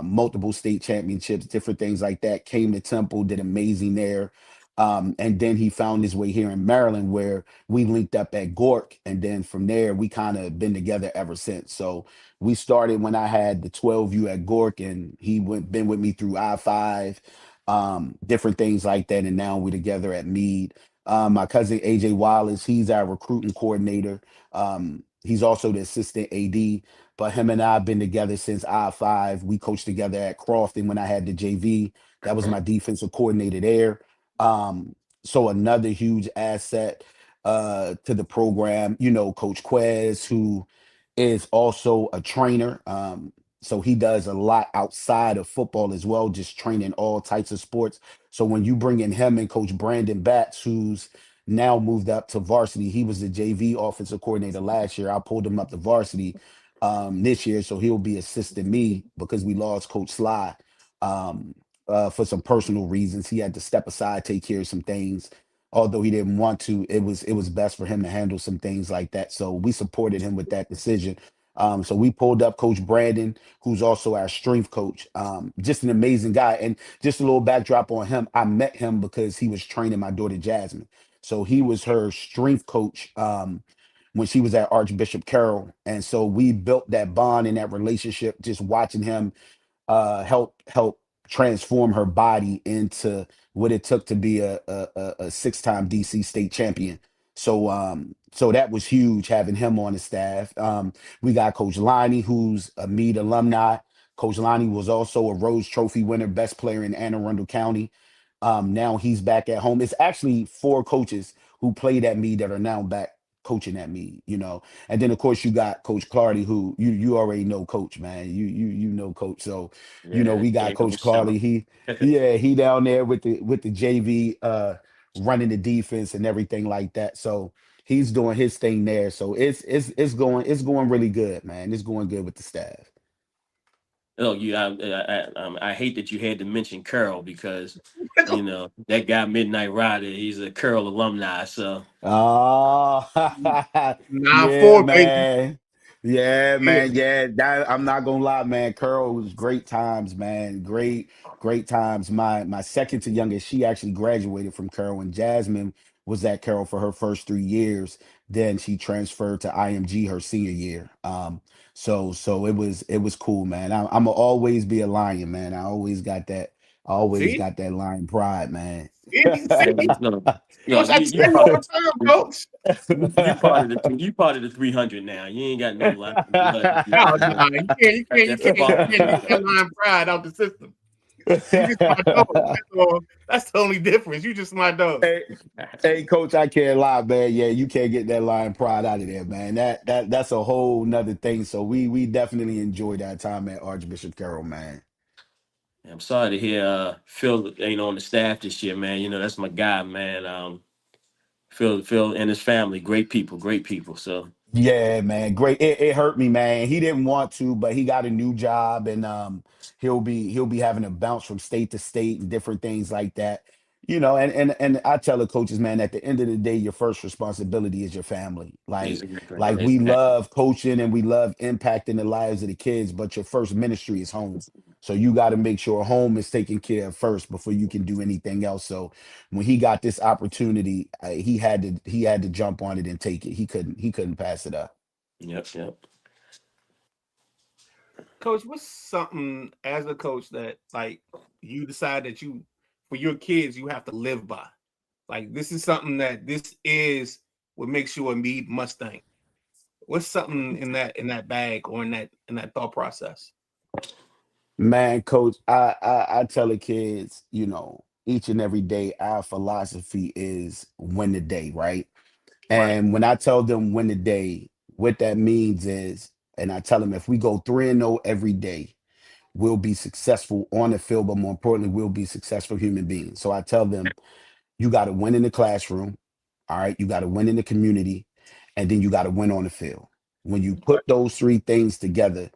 multiple state championships, different things like that. Came to Temple, did amazing there. And then he found his way here in Maryland where we linked up at Gork. And then from there, we kind of been together ever since. So we started when I had the 12U at Gork and been with me through I-5, different things like that. And now we're together at Meade. My cousin AJ Wallace, he's our recruiting coordinator. He's also the assistant AD, but him and I have been together since I-5. We coached together at Crofton when I had the JV. That was my defensive coordinator there. So another huge asset to the program, Coach Quez, who is also a trainer. So he does a lot outside of football as well, just training all types of sports. So when you bring in him and Coach Brandon Batts, who's now moved up to varsity, he was the JV offensive coordinator last year. I pulled him up to varsity this year, so he'll be assisting me because we lost Coach Sly for some personal reasons. He had to step aside, take care of some things. Although he didn't want to, it was best for him to handle some things like that. So we supported him with that decision. So we pulled up Coach Brandon, who's also our strength coach. Just an amazing guy. And just a little backdrop on him. I met him because he was training my daughter Jasmine. So he was her strength coach when she was at Archbishop Carroll. And so we built that bond and that relationship just watching him help transform her body into what it took to be a six-time DC state champion. So that was huge having him on the staff. We got Coach Lonnie, who's a Meade alumni. Coach Lonnie was also a Rose Trophy winner, best player in Anne Arundel County. Now he's back at home. It's actually four coaches who played at Meade that are now back coaching at Meade. And then of course you got Coach Clardy, who you already know Coach, man. You know Coach. So, Yeah, we got ain't no Coach Sean. Clardy. He down there with the JV running the defense and everything like that. So he's doing his thing there. So it's going really good, man. It's going good with the staff. Oh, I hate that you had to mention Curl because that guy Midnight Rider. He's a Curl alumni. So Oh, Nine yeah, four, baby. man. Yeah, Yeah. man. Yeah, I'm not gonna lie, man. Curl was great times, man. Great times. My second to youngest, she actually graduated from Curl, and Jasmine was at Curl for her first 3 years. Then she transferred to IMG her senior year. So it was cool, man. I'm gonna always be a lion, man. I always See? got that lion pride, man. See? Coach, I tell you all the time, coach. you part of the 300 now. You ain't got no line blood. No, you can't Got that get spark. that line pride out the system. You just my dog. That's the only difference. You just my dog. Hey, hey, coach, I can't lie, man. Yeah, you can't get that lion pride out of there, man. That's a whole nother thing. So we definitely enjoyed that time at Archbishop Carroll, man. I'm sorry to hear Phil ain't on the staff this year, man. You know, that's my guy, man. Phil and his family, great people, great people. So Yeah, man. Great. It hurt me, man. He didn't want to, but he got a new job and he'll be having to bounce from state to state and different things like that. And I tell the coaches, man, at the end of the day, your first responsibility is your family. Like we exactly. love coaching and we love impacting the lives of the kids, but your first ministry is home. So you got to make sure home is taken care of first before you can do anything else. So when he got this opportunity, he had to jump on it and take it. He couldn't pass it up. Yep, yep. Coach, what's something as a coach that like you decide that you for your kids you have to live by? Like this is something that this is what makes you a Meade Mustang. What's something in that bag or in that thought process? Man, coach, I tell the kids, each and every day, our philosophy is win the day, right? Right. And when I tell them win the day, what that means is, and I tell them if we go 3-0 every day, we'll be successful on the field, but more importantly, we'll be successful human beings. So I tell them, you got to win in the classroom, all right? You got to win in the community, and then you got to win on the field. When you put those three things together,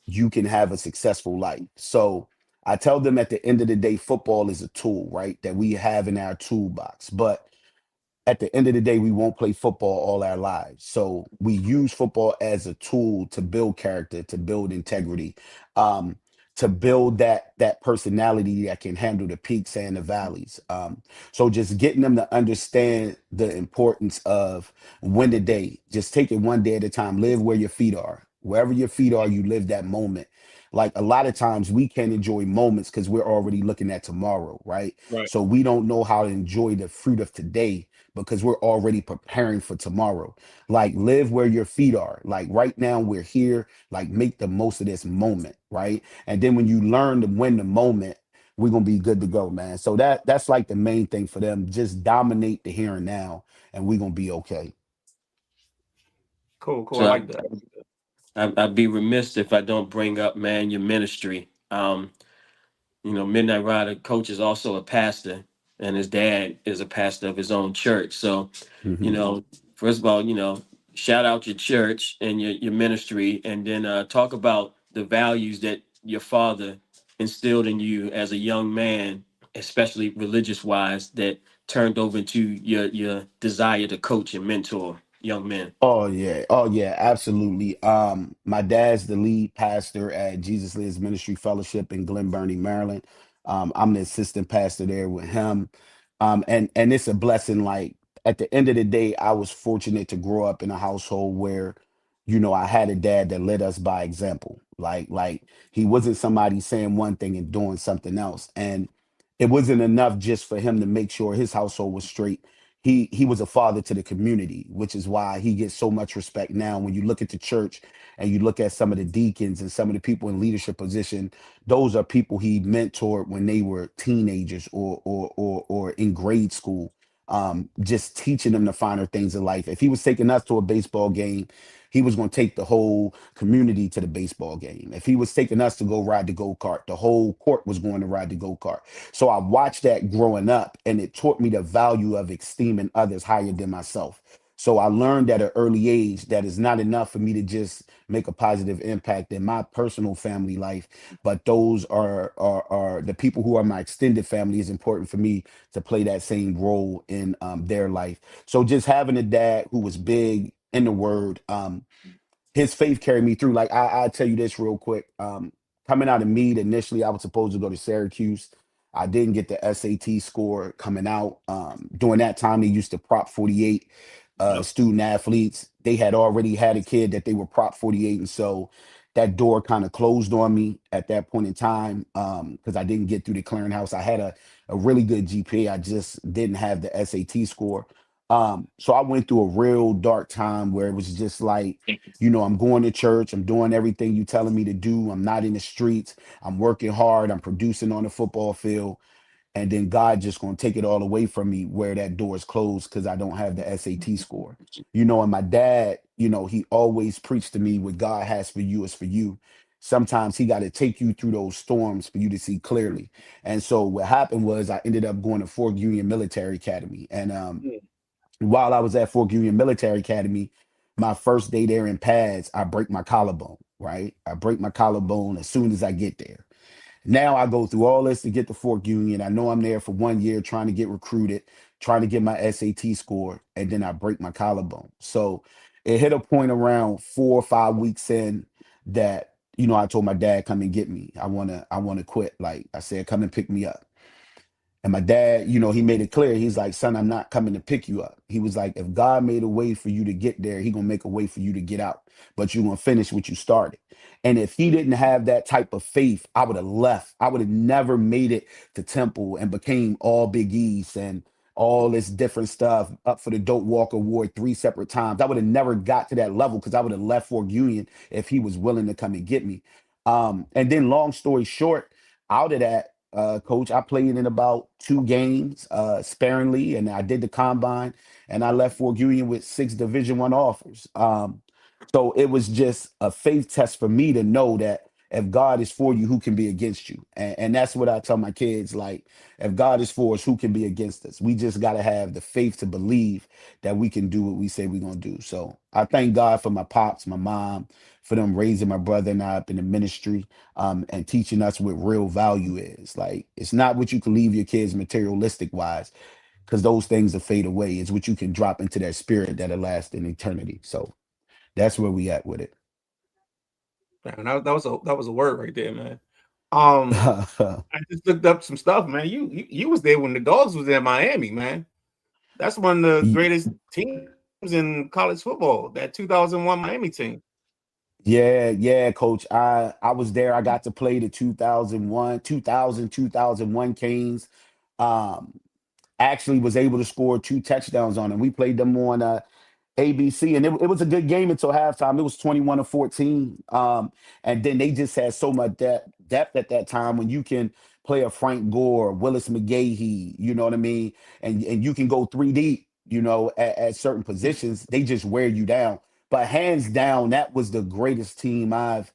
you can have a successful life. So I tell them at the end of the day, football is a tool, right? That we have in our toolbox. But at the end of the day, we won't play football all our lives. So we use football as a tool to build character, to build integrity, um, to build that personality that can handle the peaks and the valleys. So just getting them to understand the importance of win the day. Just take it one day at a time. Live where your feet are. Wherever your feet are, you live that moment. Like a lot of times we can't enjoy moments because we're already looking at tomorrow, right? Right. So we don't know how to enjoy the fruit of today because we're already preparing for tomorrow. Like live where your feet are. Like right now we're here. Like make the most of this moment, right? And then when you learn to win the moment, we're gonna be good to go, man. So that's like the main thing for them. Just dominate the here and now, and we're gonna be okay. Cool, cool. I So like that. I'd be remiss if I don't bring up, man, your ministry. Midnight Rider coach is also a pastor, and his dad is a pastor of his own church. So, you Mhm. know, first of all, shout out your church and your ministry, and then talk about the values that your father instilled in you as a young man, especially religious wise, that turned over into your desire to coach and mentor young men. Oh yeah, absolutely. My dad's the lead pastor at Jesus Lives Ministry Fellowship in Glen Burnie, Maryland. I'm the assistant pastor there with him. And it's a blessing. Like at the end of the day, I was fortunate to grow up in a household where, I had a dad that led us by example. Like he wasn't somebody saying one thing and doing something else. And it wasn't enough just for him to make sure his household was straight. He was a father to the community, which is why he gets so much respect now. When you look at the church and you look at some of the deacons and some of the people in leadership position, those are people he mentored when they were teenagers or in grade school. Just teaching them the finer things in life. If he was taking us to a baseball game, he was going to take the whole community to the baseball game. If he was taking us to go ride the go-kart, the whole court was going to ride the go-kart. So I watched that growing up, and it taught me the value of esteeming others higher than myself. So I learned at an early age that it's not enough for me to just make a positive impact in my personal family life, but those are the people who are my extended family is important for me to play that same role in their life. So just having a dad who was big in the word, his faith carried me through. Like I tell you this real quick. Coming out of Meade, initially I was supposed to go to Syracuse. I didn't get the SAT score coming out. During that time, they used to prop 48 Yep. student athletes. They had already had a kid that they were prop 48. And so that door kind of closed on me at that point in time because I didn't get through the clearinghouse. I had a really good GPA. I just didn't have the SAT score. So I went through a real dark time where it was just like, you know, I'm going to church, I'm doing everything you telling me to do. I'm not in the streets. I'm working hard. I'm producing on the football field. And then God just gonna take it all away from me where that door is closed because I don't have the SAT score. You know, and my dad, you know, he always preached to me what God has for you is for you. Sometimes he got to take you through those storms for you to see clearly. And so what happened was I ended up going to Fort Union Military Academy. And while I was at Fort Union Military Academy, my first day there in pads, I break my collarbone, right? I break my collarbone as soon as I get there. Now I go through all this to get to Fort Union. I know I'm there for 1 year trying to get recruited, trying to get my SAT score, and then I break my collarbone. So it hit a point around 4 or 5 weeks in that, you know, I told my dad, come and get me. I wanna quit. Like I said, come and pick me up. And my dad, you know, he made it clear. He's like, son, I'm not coming to pick you up. He was like, if God made a way for you to get there, he gonna make a way for you to get out. But you're gonna finish what you started. And if he didn't have that type of faith, I would have left. I would have never made it to Temple and became all Big East and all this different stuff up for the Dope Walk Award 3 separate times. I would have never got to that level because I would have left Fort Union if he was willing to come and get me. And then long story short, out of that, coach, I played in about 2 games sparingly, and I did the combine, and I left Fort Union with 6 Division I offers. So it was just a faith test for me to know that if God is for you, who can be against you? And that's what I tell my kids. Like, if God is for us, who can be against us? We just got to have the faith to believe that we can do what we say we're going to do. So I thank God for my pops, my mom, for them raising my brother and I up in the ministry, and teaching us what real value is. Like, it's not what you can leave your kids materialistic wise, because those things will fade away. It's what you can drop into that spirit that'll last in eternity. So that's where we at with it. Man, that was a word right there, man. I just looked up some stuff, man. You was there when the Dogs was in Miami, man. That's one of the greatest teams in college football. That 2001 Miami team. Yeah, coach. I was there. I got to play the 2001 Canes. Um, actually was able to score 2 touchdowns on them. We played them on ABC, and it was a good game until halftime. It was 21-14. And then they just had so much depth at that time when you can play a Frank Gore, Willis McGahee, you know what I mean? And you can go 3 deep, you know, at certain positions. They just wear you down. But hands down, that was the greatest team I've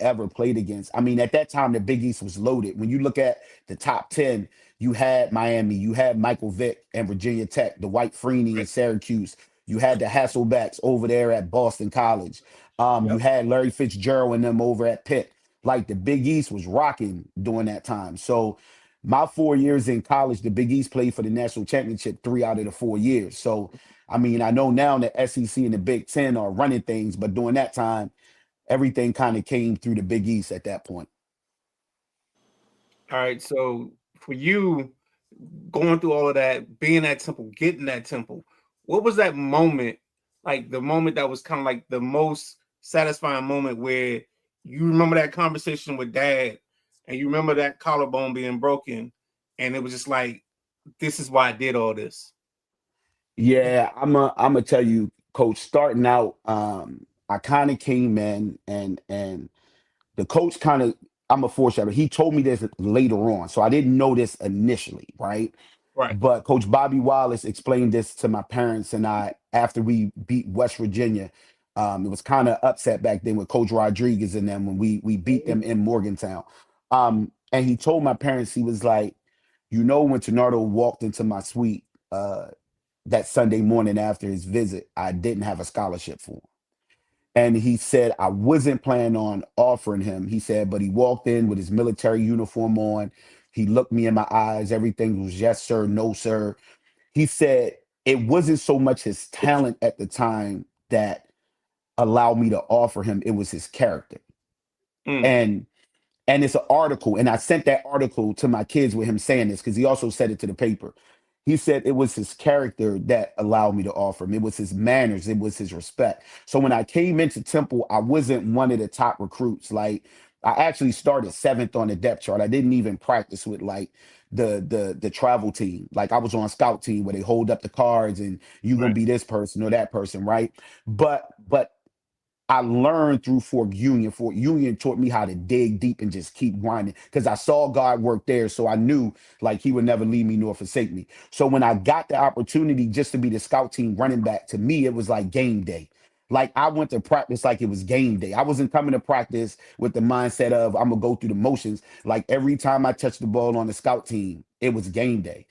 ever played against. I mean, at that time, the Big East was loaded. When you look at the top 10, you had Miami, you had Michael Vick and Virginia Tech, the White Freeney and Syracuse. You had the Hasselbacks over there at Boston College. You Yep. had Larry Fitzgerald and them over at Pitt. Like, the Big East was rocking during that time. So my 4 years in college, the Big East played for the national championship 3 out of the 4 years. So, I mean, I know now the SEC and the Big Ten are running things, but during that time, everything kind of came through the Big East at that point. All right. So for you, going through all of that, being at Temple, getting that Temple, what was that moment? Like the moment that was kind of like the most satisfying moment where you remember that conversation with dad and you remember that collarbone being broken, and it was just like, this is why I did all this. Yeah, I'm gonna tell you, coach, starting out, I kind of came in and the coach kind of, I'm a foreshadow. He told me this later on, so I didn't know this initially, right? Right. But Coach Bobby Wallace explained this to my parents and I after we beat West Virginia. It was kind of upset back then with Coach Rodriguez and them when we beat them in Morgantown. And he told my parents, he was like, you know, when Tanardo walked into my suite that Sunday morning after his visit, I didn't have a scholarship for him. And he said, I wasn't planning on offering him. He said, but he walked in with his military uniform on. He looked me in my eyes. Everything was yes, sir, no, sir. He said it wasn't so much his talent at the time that allowed me to offer him, it was his character. Mm. And it's an article, and I sent that article to my kids with him saying this because he also said it to the paper. He said it was his character that allowed me to offer him. It was his manners. It was his respect. So when I came into Temple, I wasn't one of the top recruits. Like, I actually started 7th on the depth chart. I didn't even practice with like the travel team. Like I was on scout team where they hold up the cards and you gonna Right. be this person or that person, right? But I learned through Fort Union. Fort Union taught me how to dig deep and just keep grinding because I saw God work there. So I knew like he would never leave me nor forsake me. So when I got the opportunity just to be the scout team running back, to me, it was like game day. Like I went to practice like it was game day. I wasn't coming to practice with the mindset of I'm gonna go through the motions. Like every time I touched the ball on the scout team, it was game day.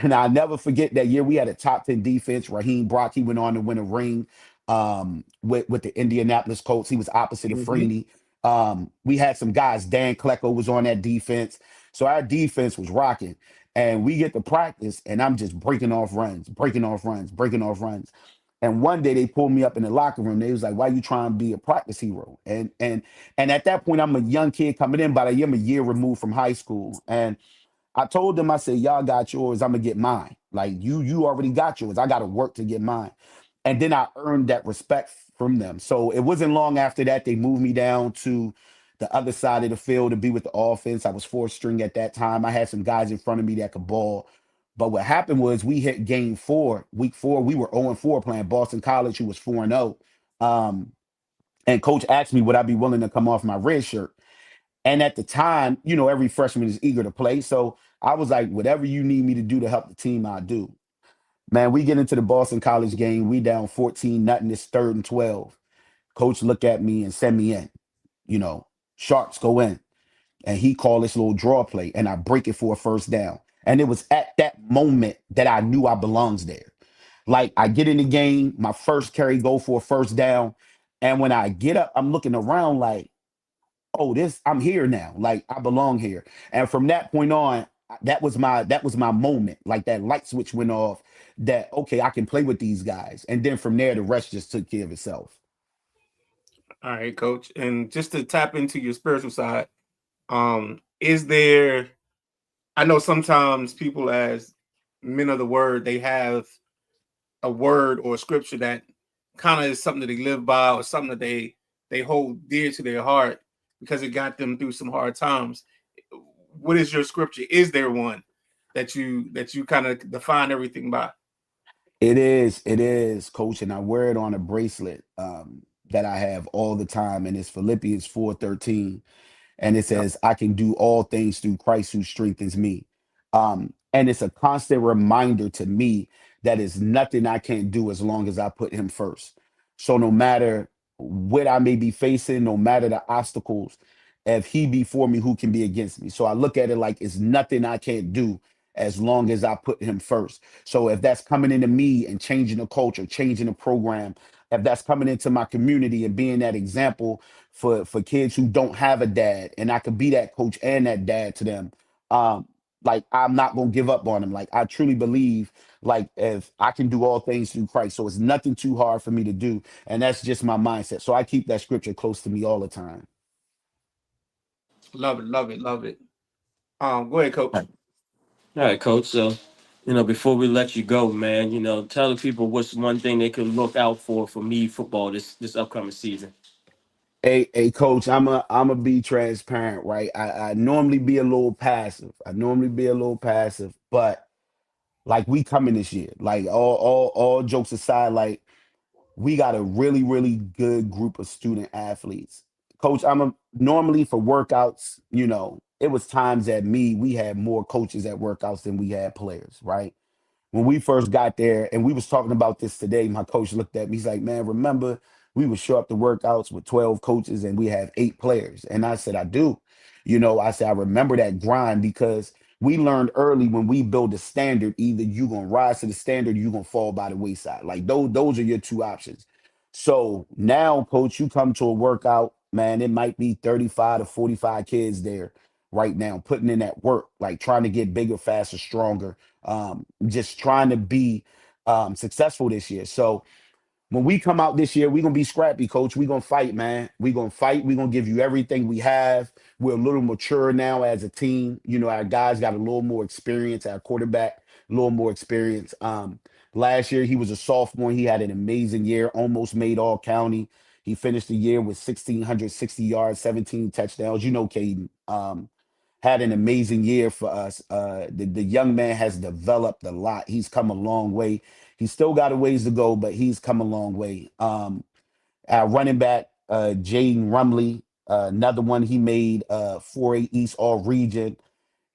And I'll never forget that year we had a top 10 defense. Raheem Brock, he went on to win a ring with the Indianapolis Colts. He was opposite of Mm-hmm. Freeney. We had some guys. Dan Klecko was on that defense. So our defense was rocking. And we get to practice, and I'm just breaking off runs, breaking off runs, breaking off runs. And one day they pulled me up in the locker room. They was like, "Why you trying to be a practice hero?" And at that point, I'm a young kid coming in, but I am a year removed from high school. And I told them, I said, y'all got yours, I'm gonna get mine. Like you already got yours. I gotta work to get mine. And then I earned that respect from them. So it wasn't long after that they moved me down to the other side of the field to be with the offense. I was fourth string at that time. I had some guys in front of me that could ball. But what happened was we hit game 4, week 4. We were 0-4 playing Boston College, who was 4-0. Um, and coach asked me, would I be willing to come off my red shirt? And at the time, every freshman is eager to play. So I was like, whatever you need me to do to help the team, I'll do. Man, we get into the Boston College game. We down 14 nothing. It's 3rd and 12. Coach look at me and send me in. Sharks go in. And he called this little draw play. And I break it for a first down. And it was at that moment that I knew I belongs there. Like I get in the game, my first carry go for a first down. And when I get up, I'm looking around like, oh, I'm here now. Like I belong here. And from that point on, that was my moment. Like that light switch went off that okay, I can play with these guys. And then from there, the rest just took care of itself. All right, coach. And just to tap into your spiritual side, is there, I know sometimes people as men of the word, they have a word or a scripture that kind of is something that they live by or something that they hold dear to their heart because it got them through some hard times. What is your scripture? Is there one that you kind of define everything by? It is, coach, and I wear it on a bracelet that I have all the time, and it's Philippians 4:13. And it Yep. says, I can do all things through Christ who strengthens me. And it's a constant reminder to me that is nothing I can't do as long as I put him first. So no matter what I may be facing, no matter the obstacles, if he be for me, who can be against me? So I look at it like it's nothing I can't do as long as I put him first. So if that's coming into me and changing the culture, changing the program, if that's coming into my community and being that example for kids who don't have a dad, and I could be that coach and that dad to them. Um, like I'm not gonna give up on them. Like I truly believe, like if I can do all things through Christ, so it's nothing too hard for me to do, and that's just my mindset. So I keep that scripture close to me all the time. Love it, love it, love it. Go ahead, coach. All right, coach. So, before we let you go, man, tell the people what's one thing they could look out for me football this upcoming season. Hey, coach, I'm a be transparent, right? I normally be a little passive. But like we coming this year, like all jokes aside, like we got a really, really good group of student athletes. Coach, normally for workouts, it was times that we had more coaches at workouts than we had players, right? When we first got there, and we was talking about this today, my coach looked at me, he's like, man, remember we would show up to workouts with 12 coaches and we have 8 players. And I said, I do. I said, I remember that grind because we learned early when we build a standard, either you gonna rise to the standard or you gonna fall by the wayside. Like those are your two options. So now, coach, you come to a workout, man, it might be 35 to 45 kids there right now, putting in that work, like trying to get bigger, faster, stronger, just trying to be successful this year. So when we come out this year, we're gonna be scrappy, coach. We're gonna fight, man. We're gonna fight. We're gonna give you everything we have. We're a little mature now as a team. Our guys got a little more experience, our quarterback, a little more experience. Last year he was a sophomore. He had an amazing year, almost made all county. He finished the year with 1,660 yards, 17 touchdowns. You know, Caden had an amazing year for us. The young man has developed a lot. He's come a long way. He's still got a ways to go, but he's come a long way. Our running back, Jaden Rumley, another one he made 4A East All Region.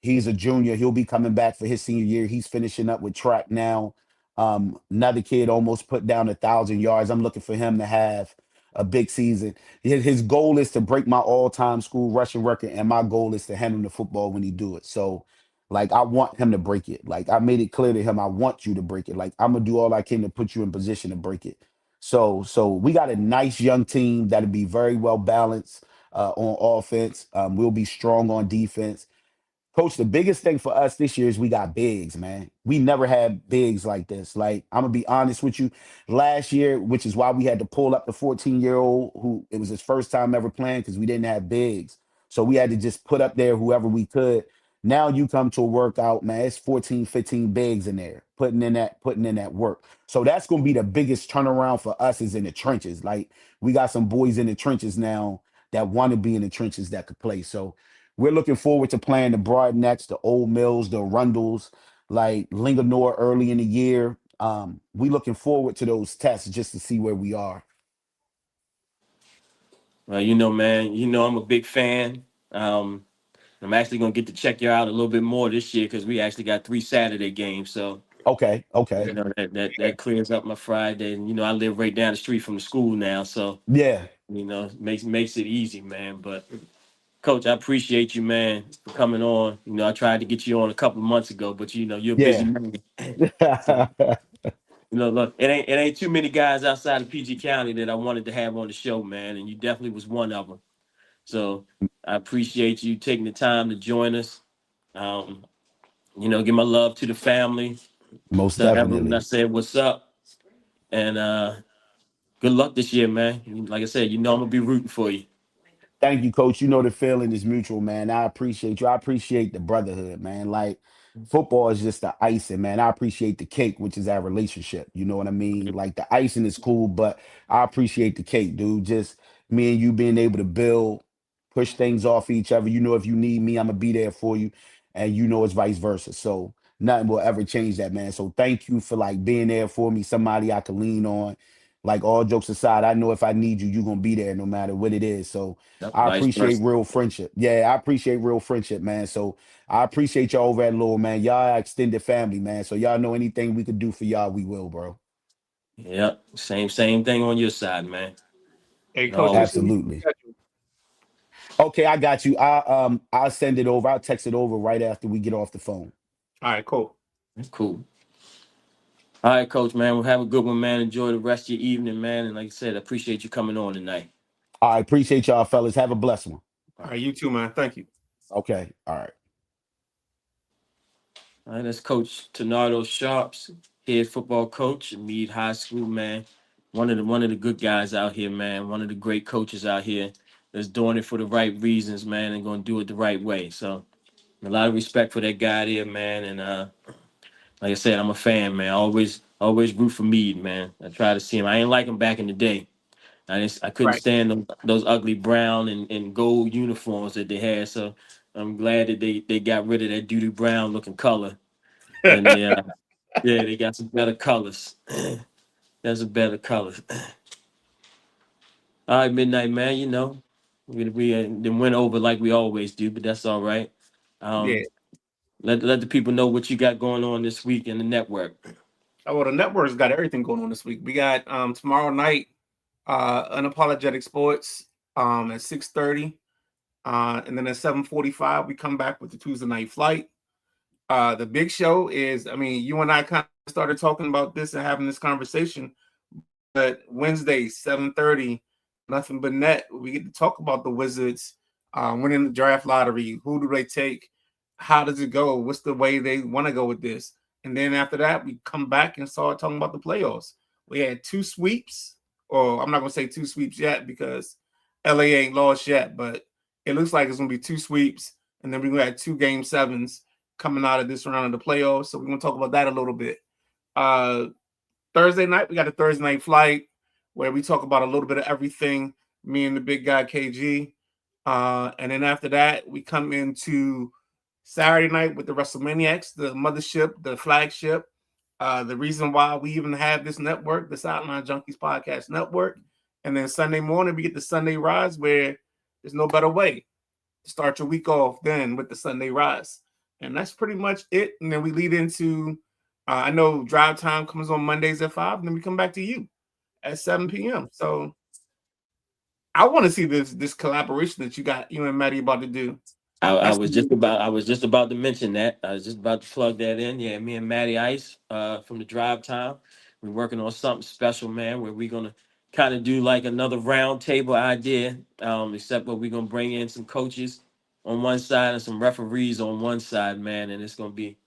He's a junior. He'll be coming back for his senior year. He's finishing up with track now. Another kid almost put down 1,000 yards. I'm looking for him to have a big season. His goal is to break my all-time school rushing record, and my goal is to hand him the football when he do it. So, like, I want him to break it. Like, I made it clear to him, I want you to break it. Like, I'm gonna do all I can to put you in position to break it. So we got a nice young team that'll be very well balanced on offense. We'll be strong on defense. Coach, the biggest thing for us this year is we got bigs, man. We never had bigs like this. Like, I'm gonna be honest with you. Last year, which is why we had to pull up the 14-year-old who it was his first time ever playing because we didn't have bigs. So we had to just put up there whoever we could. Now you come to a workout, man, it's 14, 15 bigs in there, putting in that work. So that's gonna be the biggest turnaround for us is in the trenches. Like, we got some boys in the trenches now that want to be in the trenches that could play. So we're looking forward to playing the Broadnecks, the Old Mills, the Rundles, like Linganore early in the year. We looking forward to those tests just to see where we are. Well, you know, man, you know I'm a big fan. I'm actually gonna get to check you out a little bit more this year because we actually got 3 Saturday games. So Okay. you know that clears up my Friday. And you know, I live right down the street from the school now, so Yeah. you know, makes it easy, man. But Coach, I appreciate you, man, for coming on. You know, I tried to get you on a couple of months ago, but you know, you're a busy Yeah. man. So, you know, look, it ain't too many guys outside of PG County that I wanted to have on the show, man, and you definitely was one of them. So I appreciate you taking the time to join us. Um, you know, give my love to the family. Most Tell everyone I definitely. said what's up, and good luck this year, man. Like I said, you know I'm gonna be rooting for you. Thank you, Coach. You know the feeling is mutual, man. I appreciate you. I appreciate the brotherhood, man. Like, football is just the icing, man. I appreciate the cake, which is our relationship. You know what I mean? Like, the icing is cool, but I appreciate the cake, dude. Just me and you being able to build, push things off each other. You know, if you need me, I'm gonna be there for you, and you know it's vice versa. So nothing will ever change that, man. So thank you for like being there for me, somebody I can lean on. Like, all jokes aside, I know if I need you, you're gonna be there no matter what it is. So Yep, I vice appreciate versa. real friendship. Yeah, I appreciate real friendship, man. So I appreciate y'all over at Lowell, man. Y'all are extended family, man. So y'all know anything we could do for y'all, we will, bro. Yep, same thing on your side, man. Hey, Coach, Always. what's your Absolutely. schedule? Okay, I got you. I'll send it over. I'll text it over right after we get off the phone. All right, cool. Cool. All right, Coach, man. We'll have a good one, man. Enjoy the rest of your evening, man. And like I said, I appreciate you coming on tonight. I appreciate y'all, fellas. Have a blessed one. All right, you too, man. Thank you. Okay. All right. All right, that's Coach Tanardo Sharps, head football coach at Meade High School, man. One of the good guys out here, man. One of the great coaches out here that's doing it for the right reasons, man, and going to do it the right way. So a lot of respect for that guy there, man. And like I said, I'm a fan, man. Always root for Meade, man. I try to see him. I ain't like him back in the day. I couldn't Right. stand those ugly brown and gold uniforms that they had. So I'm glad that they got rid of that doo-doo brown looking color. And they got some better colors. That's a better color. All right, Midnight Man, you know, we then went over like we always do, but that's all right. Yeah. Um, let the people know what you got going on this week in the network. Oh, well, the network's got everything going on this week. We got tomorrow night, unapologetic sports at 6:30. And then at 7:45, we come back with the Tuesday night flight. The big show is, I mean, you and I kind of started talking about this and having this conversation, but Wednesday, 7:30, nothing but net. We get to talk about the Wizards winning the draft lottery. Who do they take? How does it go? What's the way they want to go with this? And then after that, we come back and start talking about the playoffs. We had 2 sweeps, or I'm not going to say 2 sweeps yet because LA ain't lost yet, but it looks like it's going to be 2 sweeps. And then we're going to have 2 game 7s coming out of this round of the playoffs. So we're going to talk about that a little bit. Thursday night, we got a Thursday night flight. where we talk about a little bit of everything, me and the big guy KG. And then after that, we come into Saturday night with the WrestleManiacs, the mothership, the flagship. The reason why we even have this network, the Sideline Junkies Podcast Network. And then Sunday morning, we get the Sunday Rise, where there's no better way to start your week off than with the Sunday Rise. And that's pretty much it. And then we lead into, I know Drive Time comes on Mondays at 5, and then we come back to you at 7 p.m. So I want to see this collaboration that you and Maddie about to do. I was just about to mention that. I was just about to plug that in. Yeah, me and Matty Ice from the Drive Time. We're working on something special, man, where we're gonna kind of do like another round table idea. Except where we're gonna bring in some coaches on one side and some referees on one side, man. And it's gonna be,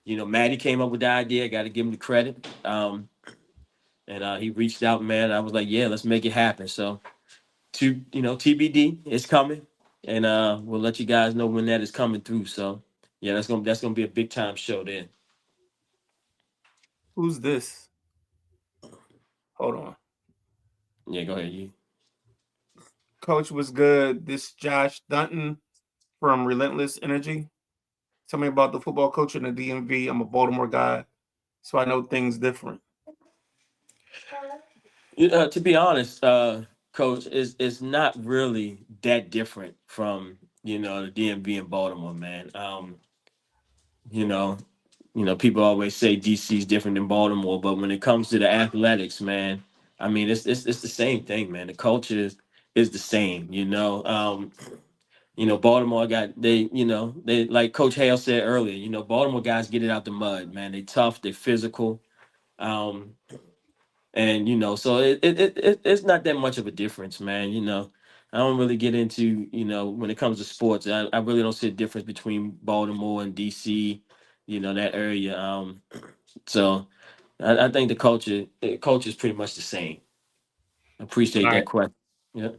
Matty came up with the idea. Got to give him the credit. And he reached out, man. I was like, yeah, let's make it happen. So TBD, it's coming, and we'll let you guys know when that is coming through. So yeah, that's gonna be a big time show then. Who's this? Hold on. Yeah, go ahead. You. Coach was good. This Josh Dunton from Relentless Energy. Tell me about the football coach in the DMV. I'm a Baltimore guy, so I know things different. To be honest, Coach, is not really that different from the DMV in Baltimore, man. You know, people always say DC is different than Baltimore, but when it comes to the athletics, man, I mean, it's the same thing, man. The culture is the same, Baltimore they like Coach Hale said earlier, Baltimore guys get it out the mud, man. They tough, they physical. Um, and so it's not that much of a difference, man. I don't really get into when it comes to sports. I really don't see a difference between Baltimore and DC, that area. So I think the culture is pretty much the same. Appreciate that question. Yeah.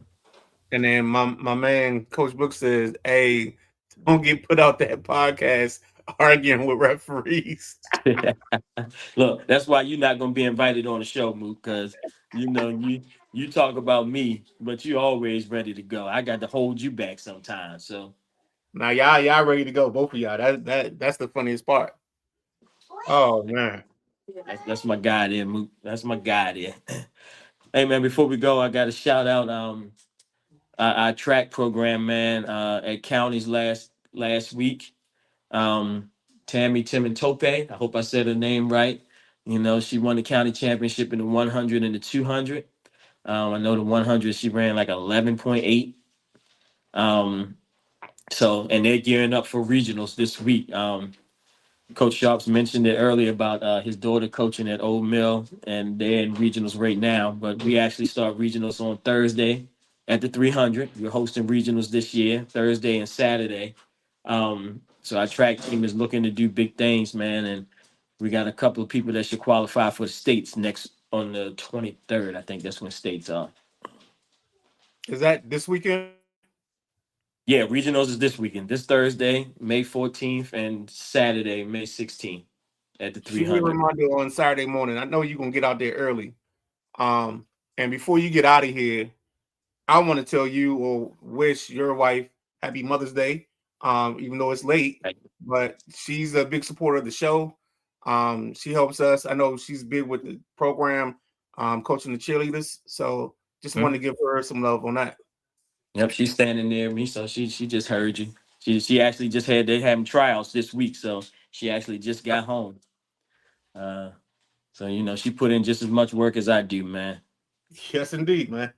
And then my man Coach Book says, "Hey, don't get put out that podcast arguing with referees." Look, that's why you're not gonna be invited on the show, Mook, because you talk about me, but you always ready to go. I got to hold you back sometimes. So Now y'all ready to go, both of y'all. That's the funniest part. Oh man. that's my guy there, Mook. That's my guy there. Hey man, before we go, I got to shout out our track program, man, at counties last week. Tammy Tim and Tope. I hope I said her name right. She won the county championship in the 100 and the 200. I know the 100 she ran like 11.8. And they're gearing up for regionals this week. Coach Sharps mentioned it earlier about his daughter coaching at Old Mill, and they're in regionals right now. But we actually start regionals on Thursday at the 300. We're hosting regionals this year, Thursday and Saturday. So our track team is looking to do big things, man, and we got a couple of people that should qualify for the states next on the 23rd. I think that's when states are. Is that this weekend? Yeah, regionals is this weekend. This Thursday, May 14th, and Saturday, May 16th at the Shoot me a 300. reminder on Saturday morning. I know you're gonna get out there early. And before you get out of here, I want to tell you or wish your wife happy Mother's Day. Even though it's late, but she's a big supporter of the show. She helps us. I know she's big with the program, coaching the cheerleaders. So just want to give her some love on that. Yep, she's standing near me, so she just heard you. She actually just they having trials this week, so she actually just got home. So she put in just as much work as I do, man. Yes, indeed, man.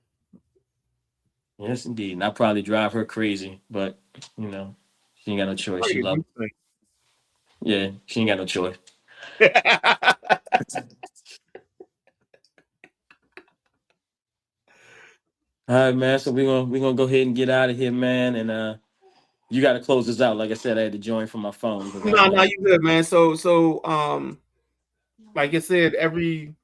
Yes, indeed. And I probably drive her crazy, but she ain't got no choice. She loves it. Yeah, she ain't got no choice. All right, man. So we're gonna go ahead and get out of here, man. And you got to close this out. Like I said, I had to join from my phone. No, you good, man. So like I said, every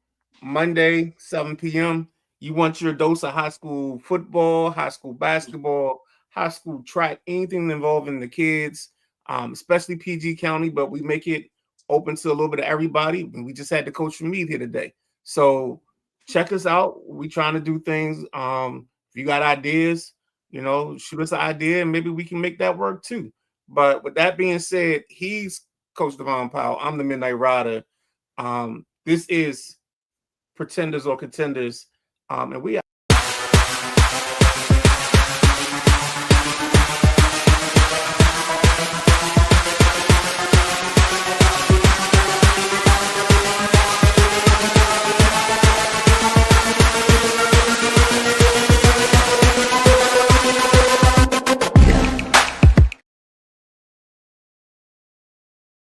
Monday, 7 p.m., you want your dose of high school football, high school basketball, high school track, anything involving the kids, especially PG County, but we make it open to a little bit of everybody. We just had the coach from Meade here today. So check us out. We trying to do things. If you got ideas, you know, shoot us an idea and maybe we can make that work too. But with that being said, he's Coach Devon Powell. I'm the Midnight Rider. This is Pretenders or Contenders. And we